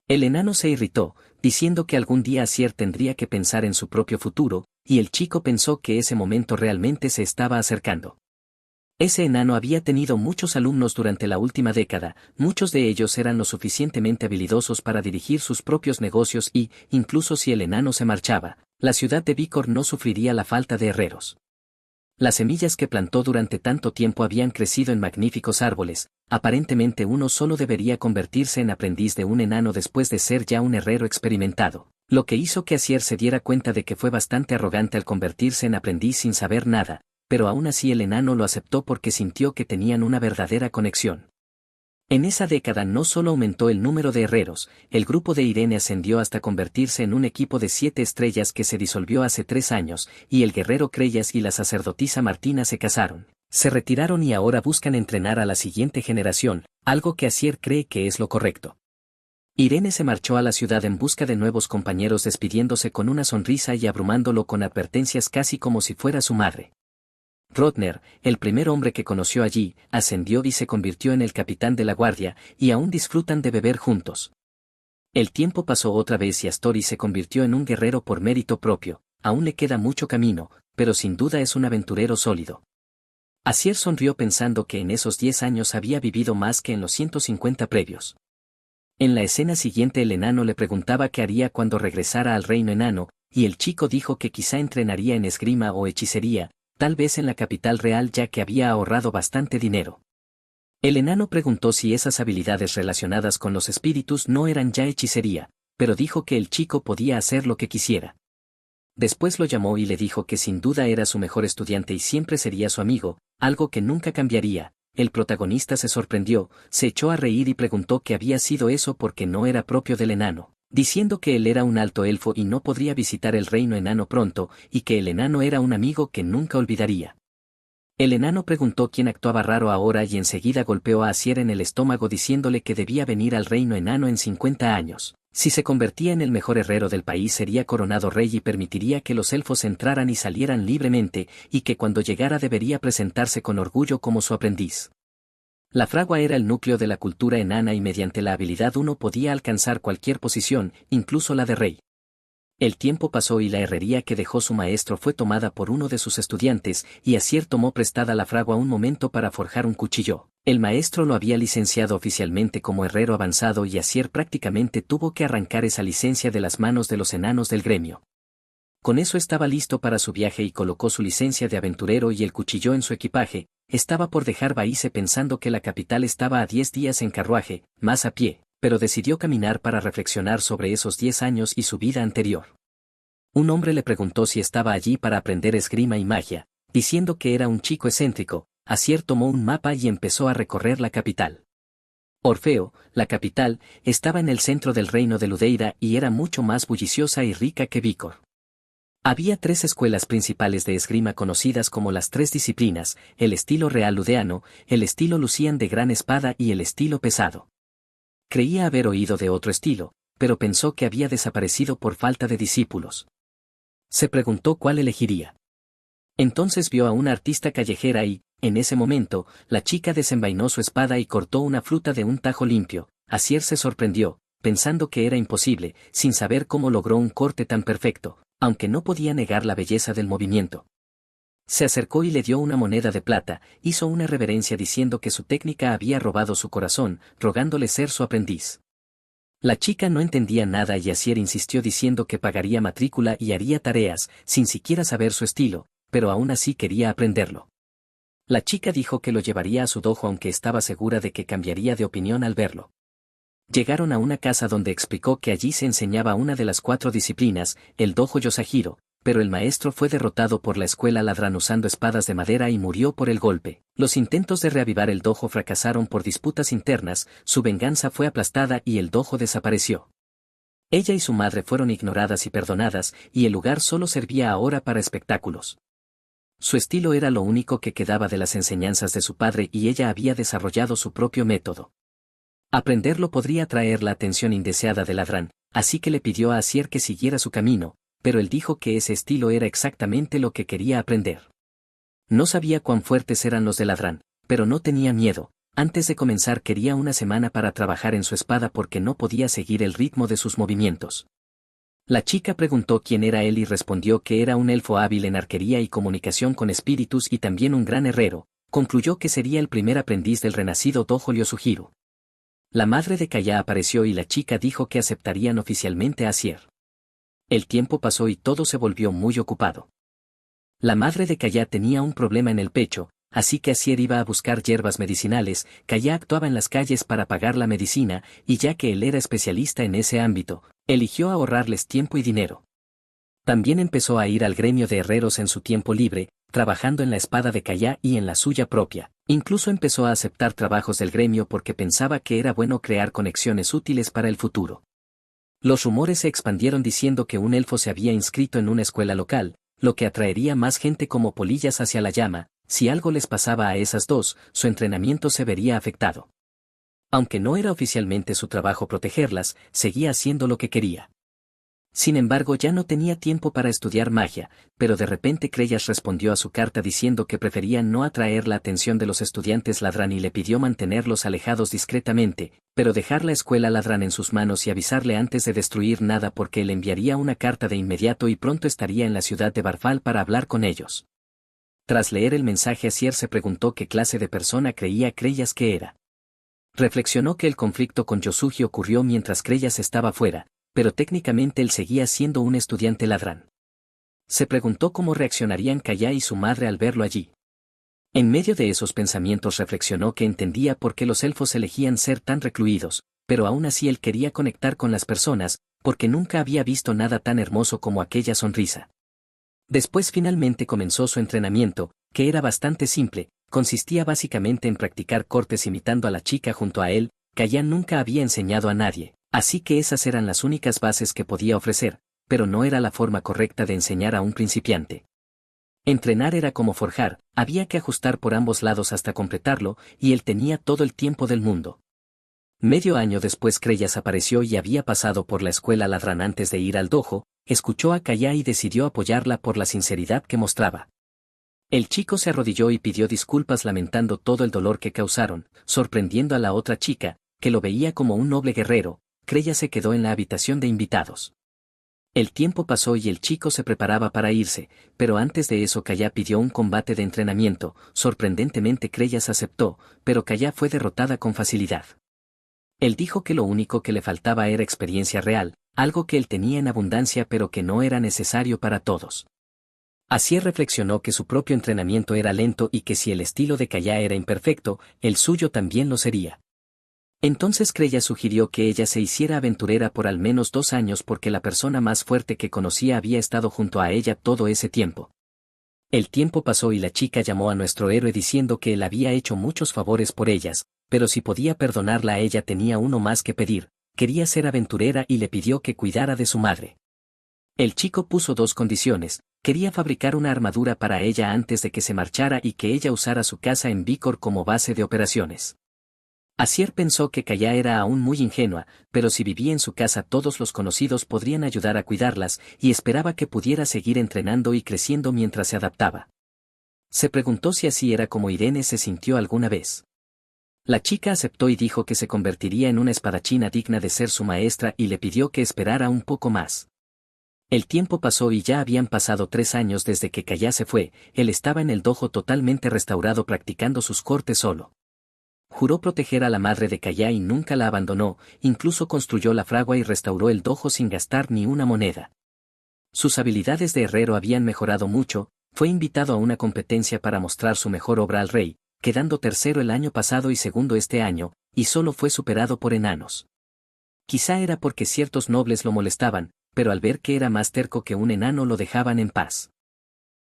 El enano se irritó, diciendo que algún día Asier tendría que pensar en su propio futuro, y el chico pensó que ese momento realmente se estaba acercando. Ese enano había tenido muchos alumnos durante la última década, muchos de ellos eran lo suficientemente habilidosos para dirigir sus propios negocios y, incluso si el enano se marchaba, la ciudad de Vícor no sufriría la falta de herreros. Las semillas que plantó durante tanto tiempo habían crecido en magníficos árboles. Aparentemente uno solo debería convertirse en aprendiz de un enano después de ser ya un herrero experimentado, lo que hizo que Asier se diera cuenta de que fue bastante arrogante al convertirse en aprendiz sin saber nada, pero aún así el enano lo aceptó porque sintió que tenían una verdadera conexión. En esa década no solo aumentó el número de herreros, el grupo de Irene ascendió hasta convertirse en un equipo de 7 estrellas que se disolvió hace 3 años, y el guerrero Creyas y la sacerdotisa Martina se casaron, se retiraron y ahora buscan entrenar a la siguiente generación, algo que Asier cree que es lo correcto. Irene se marchó a la ciudad en busca de nuevos compañeros despidiéndose con una sonrisa y abrumándolo con advertencias casi como si fuera su madre. Rotner, el primer hombre que conoció allí, ascendió y se convirtió en el capitán de la guardia, y aún disfrutan de beber juntos. El tiempo pasó otra vez y Astori se convirtió en un guerrero por mérito propio. Aún le queda mucho camino, pero sin duda es un aventurero sólido. Asier sonrió pensando que en esos 10 años había vivido más que en los 150 previos. En la escena siguiente el enano le preguntaba qué haría cuando regresara al reino enano, y el chico dijo que quizá entrenaría en esgrima o hechicería, tal vez en la capital real ya que había ahorrado bastante dinero. El enano preguntó si esas habilidades relacionadas con los espíritus no eran ya hechicería, pero dijo que el chico podía hacer lo que quisiera. Después lo llamó y le dijo que sin duda era su mejor estudiante y siempre sería su amigo, algo que nunca cambiaría. El protagonista se sorprendió, se echó a reír y preguntó qué había sido eso porque no era propio del enano, diciendo que él era un alto elfo y no podría visitar el reino enano pronto, y que el enano era un amigo que nunca olvidaría. El enano preguntó quién actuaba raro ahora y enseguida golpeó a Asier en el estómago diciéndole que debía venir al reino enano en 50 años. Si se convertía en el mejor herrero del país sería coronado rey y permitiría que los elfos entraran y salieran libremente, y que cuando llegara debería presentarse con orgullo como su aprendiz. La fragua era el núcleo de la cultura enana y mediante la habilidad uno podía alcanzar cualquier posición, incluso la de rey. El tiempo pasó y la herrería que dejó su maestro fue tomada por uno de sus estudiantes, y Asier tomó prestada la fragua un momento para forjar un cuchillo. El maestro lo había licenciado oficialmente como herrero avanzado y Asier prácticamente tuvo que arrancar esa licencia de las manos de los enanos del gremio. Con eso estaba listo para su viaje y colocó su licencia de aventurero y el cuchillo en su equipaje. Estaba por dejar Bahice pensando que la capital estaba a 10 días en carruaje, más a pie, pero decidió caminar para reflexionar sobre esos 10 años y su vida anterior. Un hombre le preguntó si estaba allí para aprender esgrima y magia, diciendo que era un chico excéntrico. Asier tomó un mapa y empezó a recorrer la capital. Orfeo, la capital, estaba en el centro del reino de Ludeira y era mucho más bulliciosa y rica que Vícor. Había 3 escuelas principales de esgrima conocidas como las 3 disciplinas, el estilo real ludeano, el estilo Lucian de gran espada y el estilo pesado. Creía haber oído de otro estilo, pero pensó que había desaparecido por falta de discípulos. Se preguntó cuál elegiría. Entonces vio a una artista callejera y, en ese momento, la chica desenvainó su espada y cortó una fruta de un tajo limpio. Asier se sorprendió, pensando que era imposible, sin saber cómo logró un corte tan perfecto, aunque no podía negar la belleza del movimiento. Se acercó y le dio una moneda de plata, hizo una reverencia diciendo que su técnica había robado su corazón, rogándole ser su aprendiz. La chica no entendía nada y Asier insistió diciendo que pagaría matrícula y haría tareas, sin siquiera saber su estilo, pero aún así quería aprenderlo. La chica dijo que lo llevaría a su dojo aunque estaba segura de que cambiaría de opinión al verlo. Llegaron a una casa donde explicó que allí se enseñaba una de las 4 disciplinas, el dojo Yosahiro, pero el maestro fue derrotado por la escuela ladrán usando espadas de madera y murió por el golpe. Los intentos de reavivar el dojo fracasaron por disputas internas, su venganza fue aplastada y el dojo desapareció. Ella y su madre fueron ignoradas y perdonadas, y el lugar solo servía ahora para espectáculos. Su estilo era lo único que quedaba de las enseñanzas de su padre y ella había desarrollado su propio método. Aprenderlo podría atraer la atención indeseada del ladrán, así que le pidió a Asier que siguiera su camino, pero él dijo que ese estilo era exactamente lo que quería aprender. No sabía cuán fuertes eran los de ladrán, pero no tenía miedo. Antes de comenzar quería una semana para trabajar en su espada porque no podía seguir el ritmo de sus movimientos. La chica preguntó quién era él y respondió que era un elfo hábil en arquería y comunicación con espíritus y también un gran herrero. Concluyó que sería el primer aprendiz del renacido dojo Yosujiro. La madre de Kaya apareció y la chica dijo que aceptarían oficialmente a Asier. El tiempo pasó y todo se volvió muy ocupado. La madre de Kaya tenía un problema en el pecho, así que Asier iba a buscar hierbas medicinales. Kaya actuaba en las calles para pagar la medicina, y ya que él era especialista en ese ámbito, eligió ahorrarles tiempo y dinero. También empezó a ir al gremio de herreros en su tiempo libre, trabajando en la espada de Kaya y en la suya propia. Incluso empezó a aceptar trabajos del gremio porque pensaba que era bueno crear conexiones útiles para el futuro. Los rumores se expandieron diciendo que un elfo se había inscrito en una escuela local, lo que atraería más gente como polillas hacia la llama. Si algo les pasaba a esas dos, su entrenamiento se vería afectado. Aunque no era oficialmente su trabajo protegerlas, seguía haciendo lo que quería. Sin embargo, ya no tenía tiempo para estudiar magia, pero de repente Creyas respondió a su carta diciendo que prefería no atraer la atención de los estudiantes ladrán y le pidió mantenerlos alejados discretamente, pero dejar la escuela ladrán en sus manos y avisarle antes de destruir nada porque él enviaría una carta de inmediato y pronto estaría en la ciudad de Barfal para hablar con ellos. Tras leer el mensaje, Asier se preguntó qué clase de persona creía Creyas que era. Reflexionó que el conflicto con Yosugi ocurrió mientras Creyas estaba fuera, pero técnicamente él seguía siendo un estudiante ladrán. Se preguntó cómo reaccionarían Kaya y su madre al verlo allí. En medio de esos pensamientos reflexionó que entendía por qué los elfos elegían ser tan recluidos, pero aún así él quería conectar con las personas, porque nunca había visto nada tan hermoso como aquella sonrisa. Después finalmente comenzó su entrenamiento, que era bastante simple, consistía básicamente en practicar cortes imitando a la chica junto a él. Kaya nunca había enseñado a nadie. Así que esas eran las únicas bases que podía ofrecer, pero no era la forma correcta de enseñar a un principiante. Entrenar era como forjar, había que ajustar por ambos lados hasta completarlo, y él tenía todo el tiempo del mundo. Medio año después Creyas apareció y había pasado por la escuela ladrán antes de ir al dojo, escuchó a Kaya y decidió apoyarla por la sinceridad que mostraba. El chico se arrodilló y pidió disculpas lamentando todo el dolor que causaron, sorprendiendo a la otra chica, que lo veía como un noble guerrero. Creyas se quedó en la habitación de invitados. El tiempo pasó y el chico se preparaba para irse, pero antes de eso Kaya pidió un combate de entrenamiento. Sorprendentemente Creyas aceptó, pero Kaya fue derrotada con facilidad. Él dijo que lo único que le faltaba era experiencia real, algo que él tenía en abundancia pero que no era necesario para todos. Así reflexionó que su propio entrenamiento era lento y que si el estilo de Kaya era imperfecto, el suyo también lo sería. Entonces Creyas sugirió que ella se hiciera aventurera por al menos 2 años porque la persona más fuerte que conocía había estado junto a ella todo ese tiempo. El tiempo pasó y la chica llamó a nuestro héroe diciendo que él había hecho muchos favores por ellas, pero si podía perdonarla a ella tenía uno más que pedir, quería ser aventurera y le pidió que cuidara de su madre. El chico puso 2 condiciones, quería fabricar una armadura para ella antes de que se marchara y que ella usara su casa en Vícor como base de operaciones. Asier pensó que Kaya era aún muy ingenua, pero si vivía en su casa todos los conocidos podrían ayudar a cuidarlas, y esperaba que pudiera seguir entrenando y creciendo mientras se adaptaba. Se preguntó si así era como Irene se sintió alguna vez. La chica aceptó y dijo que se convertiría en una espadachina digna de ser su maestra y le pidió que esperara un poco más. El tiempo pasó y ya habían pasado 3 años desde que Kaya se fue. Él estaba en el dojo totalmente restaurado practicando sus cortes solo. Juró proteger a la madre de Kaya y nunca la abandonó, incluso construyó la fragua y restauró el dojo sin gastar ni una moneda. Sus habilidades de herrero habían mejorado mucho, fue invitado a una competencia para mostrar su mejor obra al rey, quedando tercero el año pasado y segundo este año, y solo fue superado por enanos. Quizá era porque ciertos nobles lo molestaban, pero al ver que era más terco que un enano lo dejaban en paz.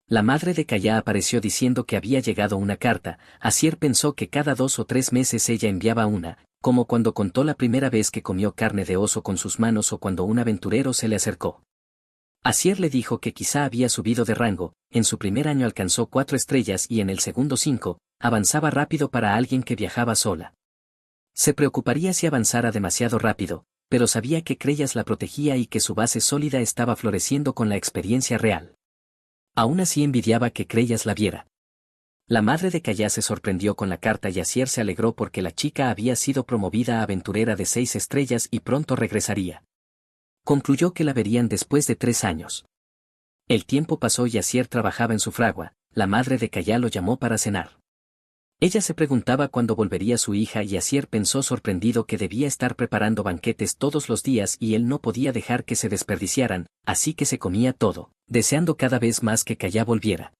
La madre de Kaya apareció diciendo que había llegado una carta. Asier pensó que cada 2 o 3 meses ella enviaba una, como cuando contó la primera vez que comió carne de oso con sus manos o cuando un aventurero se le acercó. Asier le dijo que quizá había subido de rango, en su primer año alcanzó 4 estrellas y en el segundo 5, avanzaba rápido para alguien que viajaba sola. Se preocuparía si avanzara demasiado rápido, pero sabía que Creyas la protegía y que su base sólida estaba floreciendo con la experiencia real. Aún así envidiaba que Creyas la viera. La madre de Kaya se sorprendió con la carta y Asier se alegró porque la chica había sido promovida a aventurera de 6 estrellas y pronto regresaría. Concluyó que la verían después de 3 años. El tiempo pasó y Asier trabajaba en su fragua, la madre de Kaya lo llamó para cenar. Ella se preguntaba cuándo volvería su hija y Asier pensó sorprendido que debía estar preparando banquetes todos los días y él no podía dejar que se desperdiciaran, así que se comía todo, deseando cada vez más que Kaya volviera.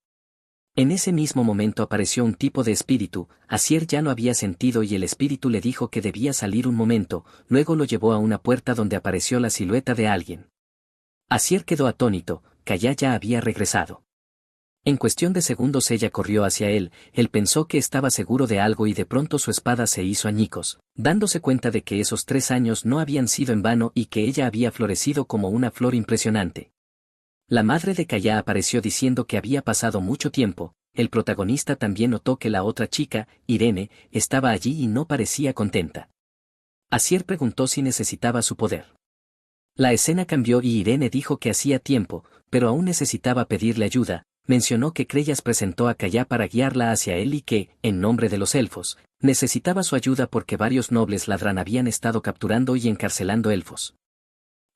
En ese mismo momento apareció un tipo de espíritu. Asier ya lo había sentido y el espíritu le dijo que debía salir un momento, luego lo llevó a una puerta donde apareció la silueta de alguien. Asier quedó atónito, Kaya ya había regresado. En cuestión de segundos ella corrió hacia él pensó que estaba seguro de algo y de pronto su espada se hizo añicos, dándose cuenta de que esos 3 años no habían sido en vano y que ella había florecido como una flor impresionante. La madre de Kaya apareció diciendo que había pasado mucho tiempo. El protagonista también notó que la otra chica, Irene, estaba allí y no parecía contenta. Asier preguntó si necesitaba su poder. La escena cambió y Irene dijo que hacía tiempo, pero aún necesitaba pedirle ayuda. Mencionó que Creyas presentó a Kaya para guiarla hacia él y que, en nombre de los elfos, necesitaba su ayuda porque varios nobles ladrán habían estado capturando y encarcelando elfos.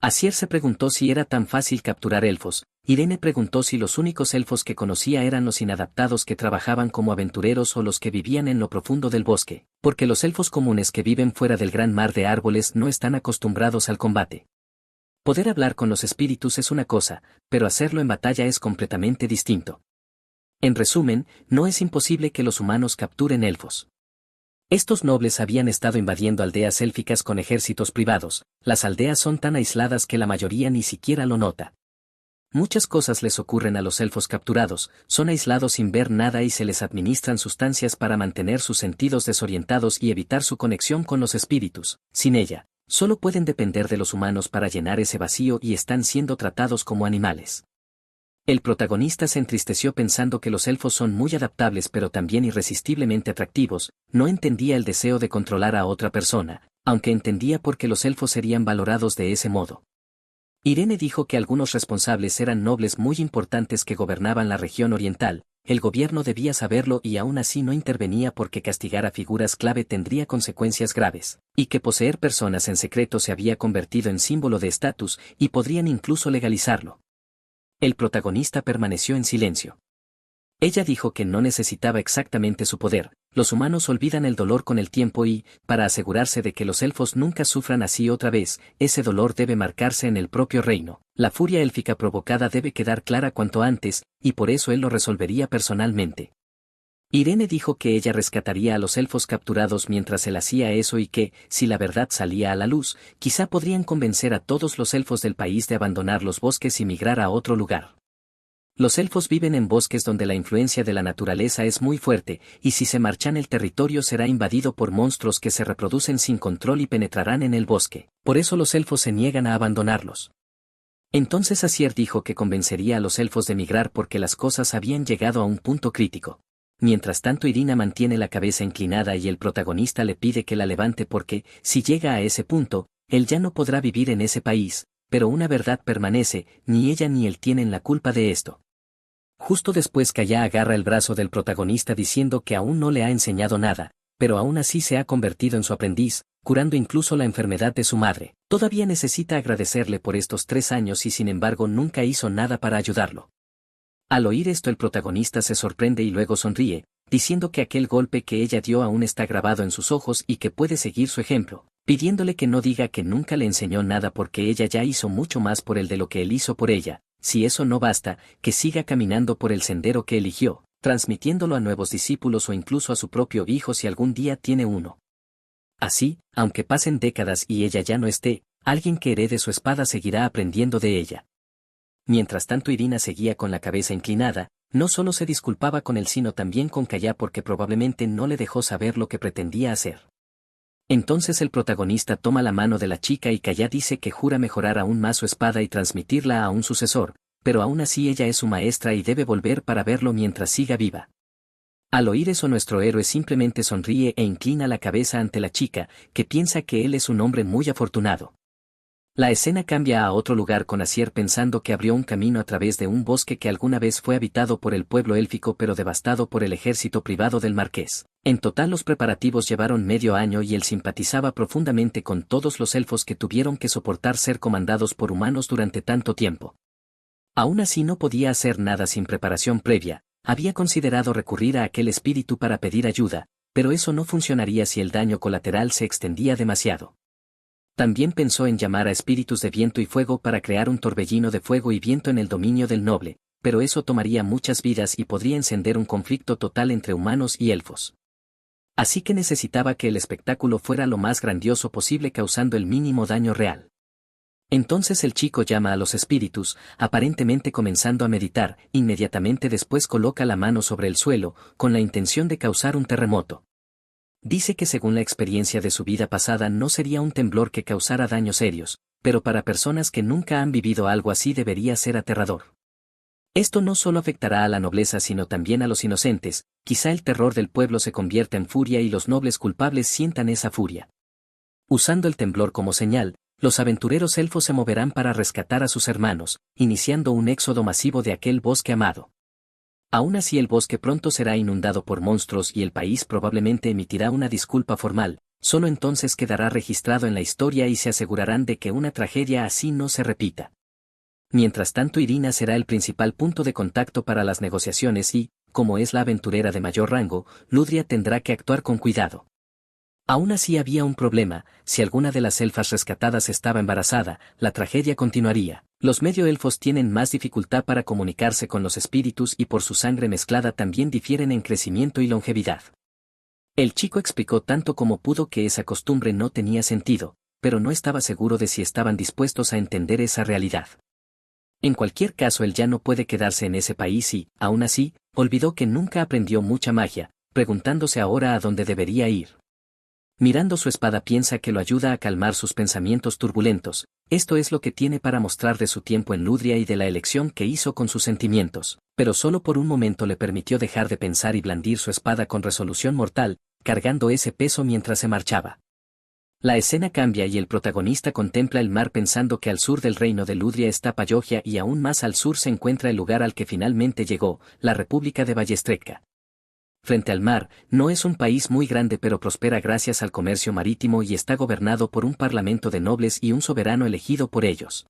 Asier se preguntó si era tan fácil capturar elfos. Irene preguntó si los únicos elfos que conocía eran los inadaptados que trabajaban como aventureros o los que vivían en lo profundo del bosque, porque los elfos comunes que viven fuera del gran mar de árboles no están acostumbrados al combate. Poder hablar con los espíritus es una cosa, pero hacerlo en batalla es completamente distinto. En resumen, no es imposible que los humanos capturen elfos. Estos nobles habían estado invadiendo aldeas élficas con ejércitos privados. Las aldeas son tan aisladas que la mayoría ni siquiera lo nota. Muchas cosas les ocurren a los elfos capturados, son aislados sin ver nada y se les administran sustancias para mantener sus sentidos desorientados y evitar su conexión con los espíritus. Sin ella, solo pueden depender de los humanos para llenar ese vacío y están siendo tratados como animales. El protagonista se entristeció pensando que los elfos son muy adaptables pero también irresistiblemente atractivos. No entendía el deseo de controlar a otra persona, aunque entendía por qué los elfos serían valorados de ese modo. Irene dijo que algunos responsables eran nobles muy importantes que gobernaban la región oriental. el gobierno debía saberlo y aún así no intervenía porque castigar a figuras clave tendría consecuencias graves, y que poseer personas en secreto se había convertido en símbolo de estatus y podrían incluso legalizarlo. El protagonista permaneció en silencio. Ella dijo que no necesitaba exactamente su poder, los humanos olvidan el dolor con el tiempo y, para asegurarse de que los elfos nunca sufran así otra vez, ese dolor debe marcarse en el propio reino. La furia élfica provocada debe quedar clara cuanto antes, y por eso él lo resolvería personalmente. Irene dijo que ella rescataría a los elfos capturados mientras él hacía eso y que, si la verdad salía a la luz, quizá podrían convencer a todos los elfos del país de abandonar los bosques y migrar a otro lugar. Los elfos viven en bosques donde la influencia de la naturaleza es muy fuerte, y si se marchan el territorio será invadido por monstruos que se reproducen sin control y penetrarán en el bosque. Por eso los elfos se niegan a abandonarlos. Entonces Asier dijo que convencería a los elfos de migrar porque las cosas habían llegado a un punto crítico. Mientras tanto Irina mantiene la cabeza inclinada y el protagonista le pide que la levante porque, si llega a ese punto, él ya no podrá vivir en ese país, pero una verdad permanece, ni ella ni él tienen la culpa de esto. Justo después Kaya agarra el brazo del protagonista diciendo que aún no le ha enseñado nada, pero aún así se ha convertido en su aprendiz, curando incluso la enfermedad de su madre. Todavía necesita agradecerle por estos 3 años y sin embargo nunca hizo nada para ayudarlo. Al oír esto el protagonista se sorprende y luego sonríe, diciendo que aquel golpe que ella dio aún está grabado en sus ojos y que puede seguir su ejemplo, pidiéndole que no diga que nunca le enseñó nada porque ella ya hizo mucho más por él de lo que él hizo por ella. Si eso no basta, que siga caminando por el sendero que eligió, transmitiéndolo a nuevos discípulos o incluso a su propio hijo si algún día tiene uno. Así, aunque pasen décadas y ella ya no esté, alguien que herede su espada seguirá aprendiendo de ella. Mientras tanto Irina seguía con la cabeza inclinada, no solo se disculpaba con él sino también con Kaya porque probablemente no le dejó saber lo que pretendía hacer. Entonces el protagonista toma la mano de la chica y Kaya dice que jura mejorar aún más su espada y transmitirla a un sucesor, pero aún así ella es su maestra y debe volver para verlo mientras siga viva. Al oír eso nuestro héroe simplemente sonríe e inclina la cabeza ante la chica, que piensa que él es un hombre muy afortunado. La escena cambia a otro lugar con Asier pensando que abrió un camino a través de un bosque que alguna vez fue habitado por el pueblo élfico pero devastado por el ejército privado del marqués. En total los preparativos llevaron medio año y él simpatizaba profundamente con todos los elfos que tuvieron que soportar ser comandados por humanos durante tanto tiempo. Aún así no podía hacer nada sin preparación previa, había considerado recurrir a aquel espíritu para pedir ayuda, pero eso no funcionaría si el daño colateral se extendía demasiado. También pensó en llamar a espíritus de viento y fuego para crear un torbellino de fuego y viento en el dominio del noble, pero eso tomaría muchas vidas y podría encender un conflicto total entre humanos y elfos. Así que necesitaba que el espectáculo fuera lo más grandioso posible causando el mínimo daño real. Entonces el chico llama a los espíritus, aparentemente comenzando a meditar, inmediatamente después coloca la mano sobre el suelo, con la intención de causar un terremoto. Dice que según la experiencia de su vida pasada no sería un temblor que causara daños serios, pero para personas que nunca han vivido algo así debería ser aterrador. Esto no solo afectará a la nobleza sino también a los inocentes, quizá el terror del pueblo se convierta en furia y los nobles culpables sientan esa furia. Usando el temblor como señal, los aventureros elfos se moverán para rescatar a sus hermanos, iniciando un éxodo masivo de aquel bosque amado. Aún así el bosque pronto será inundado por monstruos y el país probablemente emitirá una disculpa formal, solo entonces quedará registrado en la historia y se asegurarán de que una tragedia así no se repita. Mientras tanto Irina será el principal punto de contacto para las negociaciones y, como es la aventurera de mayor rango, Ludria tendrá que actuar con cuidado. Aún así había un problema, si alguna de las elfas rescatadas estaba embarazada, la tragedia continuaría. Los medio elfos tienen más dificultad para comunicarse con los espíritus y por su sangre mezclada también difieren en crecimiento y longevidad. El chico explicó tanto como pudo que esa costumbre no tenía sentido, pero no estaba seguro de si estaban dispuestos a entender esa realidad. En cualquier caso él ya no puede quedarse en ese país y, aún así, olvidó que nunca aprendió mucha magia, preguntándose ahora a dónde debería ir. Mirando su espada piensa que lo ayuda a calmar sus pensamientos turbulentos, esto es lo que tiene para mostrar de su tiempo en Ludria y de la elección que hizo con sus sentimientos, pero solo por un momento le permitió dejar de pensar y blandir su espada con resolución mortal, cargando ese peso mientras se marchaba. La escena cambia y el protagonista contempla el mar pensando que al sur del reino de Ludria está Payogia y aún más al sur se encuentra el lugar al que finalmente llegó, la República de Ballestreca. Frente al mar, no es un país muy grande pero prospera gracias al comercio marítimo y está gobernado por un parlamento de nobles y un soberano elegido por ellos.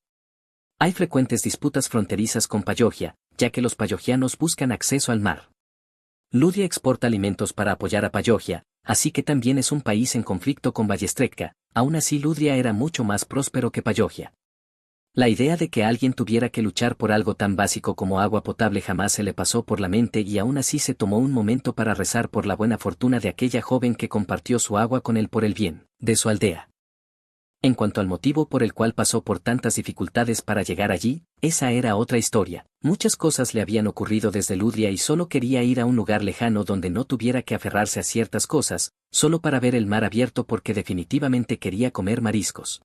Hay frecuentes disputas fronterizas con Payogia, ya que los payogianos buscan acceso al mar. Ludria exporta alimentos para apoyar a Payogia, así que también es un país en conflicto con Ballestreca, aún así Ludria era mucho más próspero que Payogia. La idea de que alguien tuviera que luchar por algo tan básico como agua potable jamás se le pasó por la mente y aún así se tomó un momento para rezar por la buena fortuna de aquella joven que compartió su agua con él por el bien de su aldea. En cuanto al motivo por el cual pasó por tantas dificultades para llegar allí, esa era otra historia. Muchas cosas le habían ocurrido desde Ludria y solo quería ir a un lugar lejano donde no tuviera que aferrarse a ciertas cosas, solo para ver el mar abierto porque definitivamente quería comer mariscos.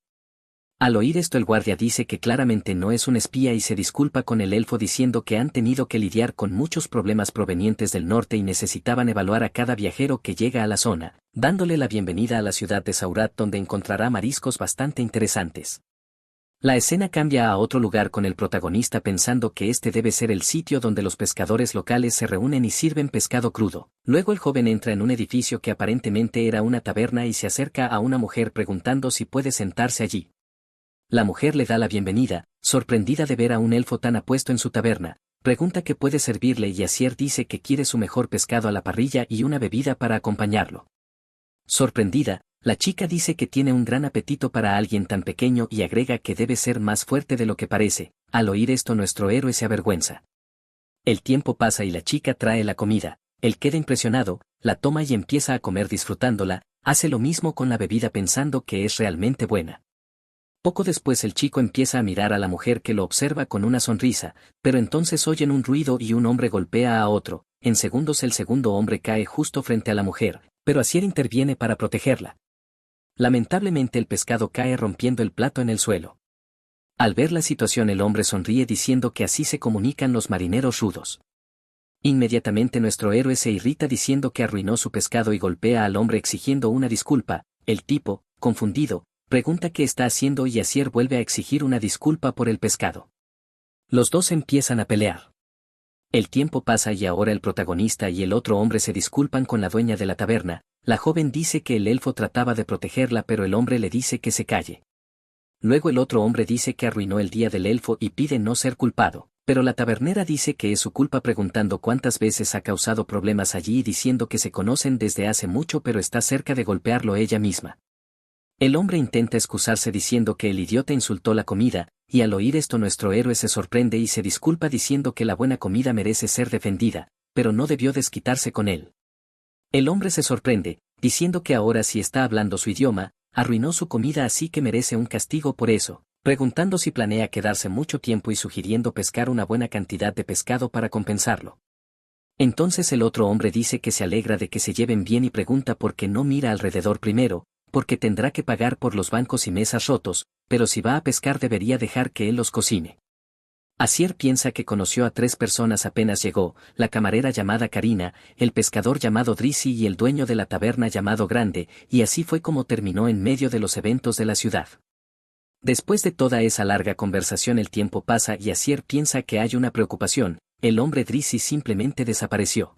Al oír esto el guardia dice que claramente no es un espía y se disculpa con el elfo diciendo que han tenido que lidiar con muchos problemas provenientes del norte y necesitaban evaluar a cada viajero que llega a la zona, dándole la bienvenida a la ciudad de Saurat donde encontrará mariscos bastante interesantes. La escena cambia a otro lugar con el protagonista pensando que este debe ser el sitio donde los pescadores locales se reúnen y sirven pescado crudo. Luego el joven entra en un edificio que aparentemente era una taberna y se acerca a una mujer preguntando si puede sentarse allí. La mujer le da la bienvenida, sorprendida de ver a un elfo tan apuesto en su taberna, pregunta qué puede servirle y Asier dice que quiere su mejor pescado a la parrilla y una bebida para acompañarlo. Sorprendida, la chica dice que tiene un gran apetito para alguien tan pequeño y agrega que debe ser más fuerte de lo que parece. Al oír esto nuestro héroe se avergüenza. El tiempo pasa y la chica trae la comida, él queda impresionado, la toma y empieza a comer disfrutándola, hace lo mismo con la bebida pensando que es realmente buena. Poco después el chico empieza a mirar a la mujer que lo observa con una sonrisa, pero entonces oyen un ruido y un hombre golpea a otro, en segundos el segundo hombre cae justo frente a la mujer, pero Asier interviene para protegerla. Lamentablemente el pescado cae rompiendo el plato en el suelo. Al ver la situación el hombre sonríe diciendo que así se comunican los marineros rudos. Inmediatamente nuestro héroe se irrita diciendo que arruinó su pescado y golpea al hombre exigiendo una disculpa, el tipo, confundido, pregunta qué está haciendo y Asier vuelve a exigir una disculpa por el pescado. Los dos empiezan a pelear. El tiempo pasa y ahora el protagonista y el otro hombre se disculpan con la dueña de la taberna, la joven dice que el elfo trataba de protegerla pero el hombre le dice que se calle. Luego el otro hombre dice que arruinó el día del elfo y pide no ser culpado, pero la tabernera dice que es su culpa preguntando cuántas veces ha causado problemas allí y diciendo que se conocen desde hace mucho pero está cerca de golpearlo ella misma. El hombre intenta excusarse diciendo que el idiota insultó la comida, y al oír esto nuestro héroe se sorprende y se disculpa diciendo que la buena comida merece ser defendida, pero no debió desquitarse con él. El hombre se sorprende, diciendo que ahora sí está hablando su idioma, arruinó su comida así que merece un castigo por eso, preguntando si planea quedarse mucho tiempo y sugiriendo pescar una buena cantidad de pescado para compensarlo. Entonces el otro hombre dice que se alegra de que se lleven bien y pregunta por qué no mira alrededor primero, porque tendrá que pagar por los bancos y mesas rotos, pero si va a pescar debería dejar que él los cocine. Asier piensa que conoció a 3 personas apenas llegó, la camarera llamada Karina, el pescador llamado Drizzy y el dueño de la taberna llamado Grande, y así fue como terminó en medio de los eventos de la ciudad. Después de toda esa larga conversación el tiempo pasa y Asier piensa que hay una preocupación, el hombre Drizzy simplemente desapareció.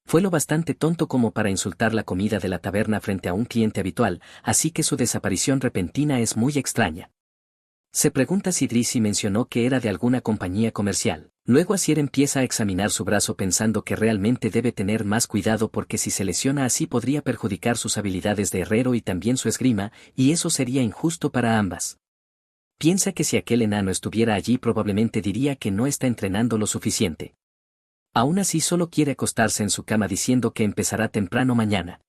Fue lo bastante tonto como para insultar la comida de la taberna frente a un cliente habitual, así que su desaparición repentina es muy extraña. Se pregunta si Drizzy mencionó que era de alguna compañía comercial. Luego Asier empieza a examinar su brazo pensando que realmente debe tener más cuidado porque si se lesiona así podría perjudicar sus habilidades de herrero y también su esgrima, y eso sería injusto para ambas. Piensa que si aquel enano estuviera allí probablemente diría que no está entrenando lo suficiente. Aún así solo quiere acostarse en su cama diciendo que empezará temprano mañana.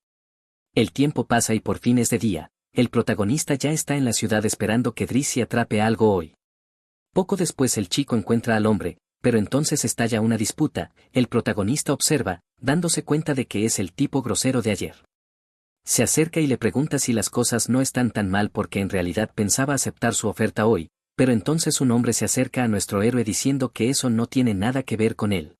El tiempo pasa y por fin es de día, el protagonista ya está en la ciudad esperando que Drizzy atrape algo hoy. Poco después el chico encuentra al hombre, pero entonces estalla una disputa, el protagonista observa, dándose cuenta de que es el tipo grosero de ayer. Se acerca y le pregunta si las cosas no están tan mal porque en realidad pensaba aceptar su oferta hoy, pero entonces un hombre se acerca a nuestro héroe diciendo que eso no tiene nada que ver con él.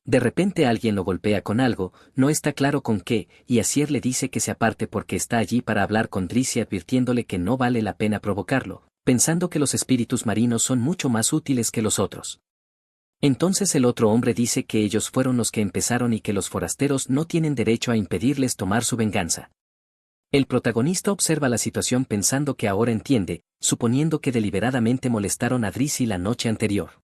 De repente alguien lo golpea con algo, no está claro con qué, y Acier le dice que se aparte porque está allí para hablar con Drizzy advirtiéndole que no vale la pena provocarlo, pensando que los espíritus marinos son mucho más útiles que los otros. Entonces el otro hombre dice que ellos fueron los que empezaron y que los forasteros no tienen derecho a impedirles tomar su venganza. El protagonista observa la situación pensando que ahora entiende, suponiendo que deliberadamente molestaron a Drizzy la noche anterior.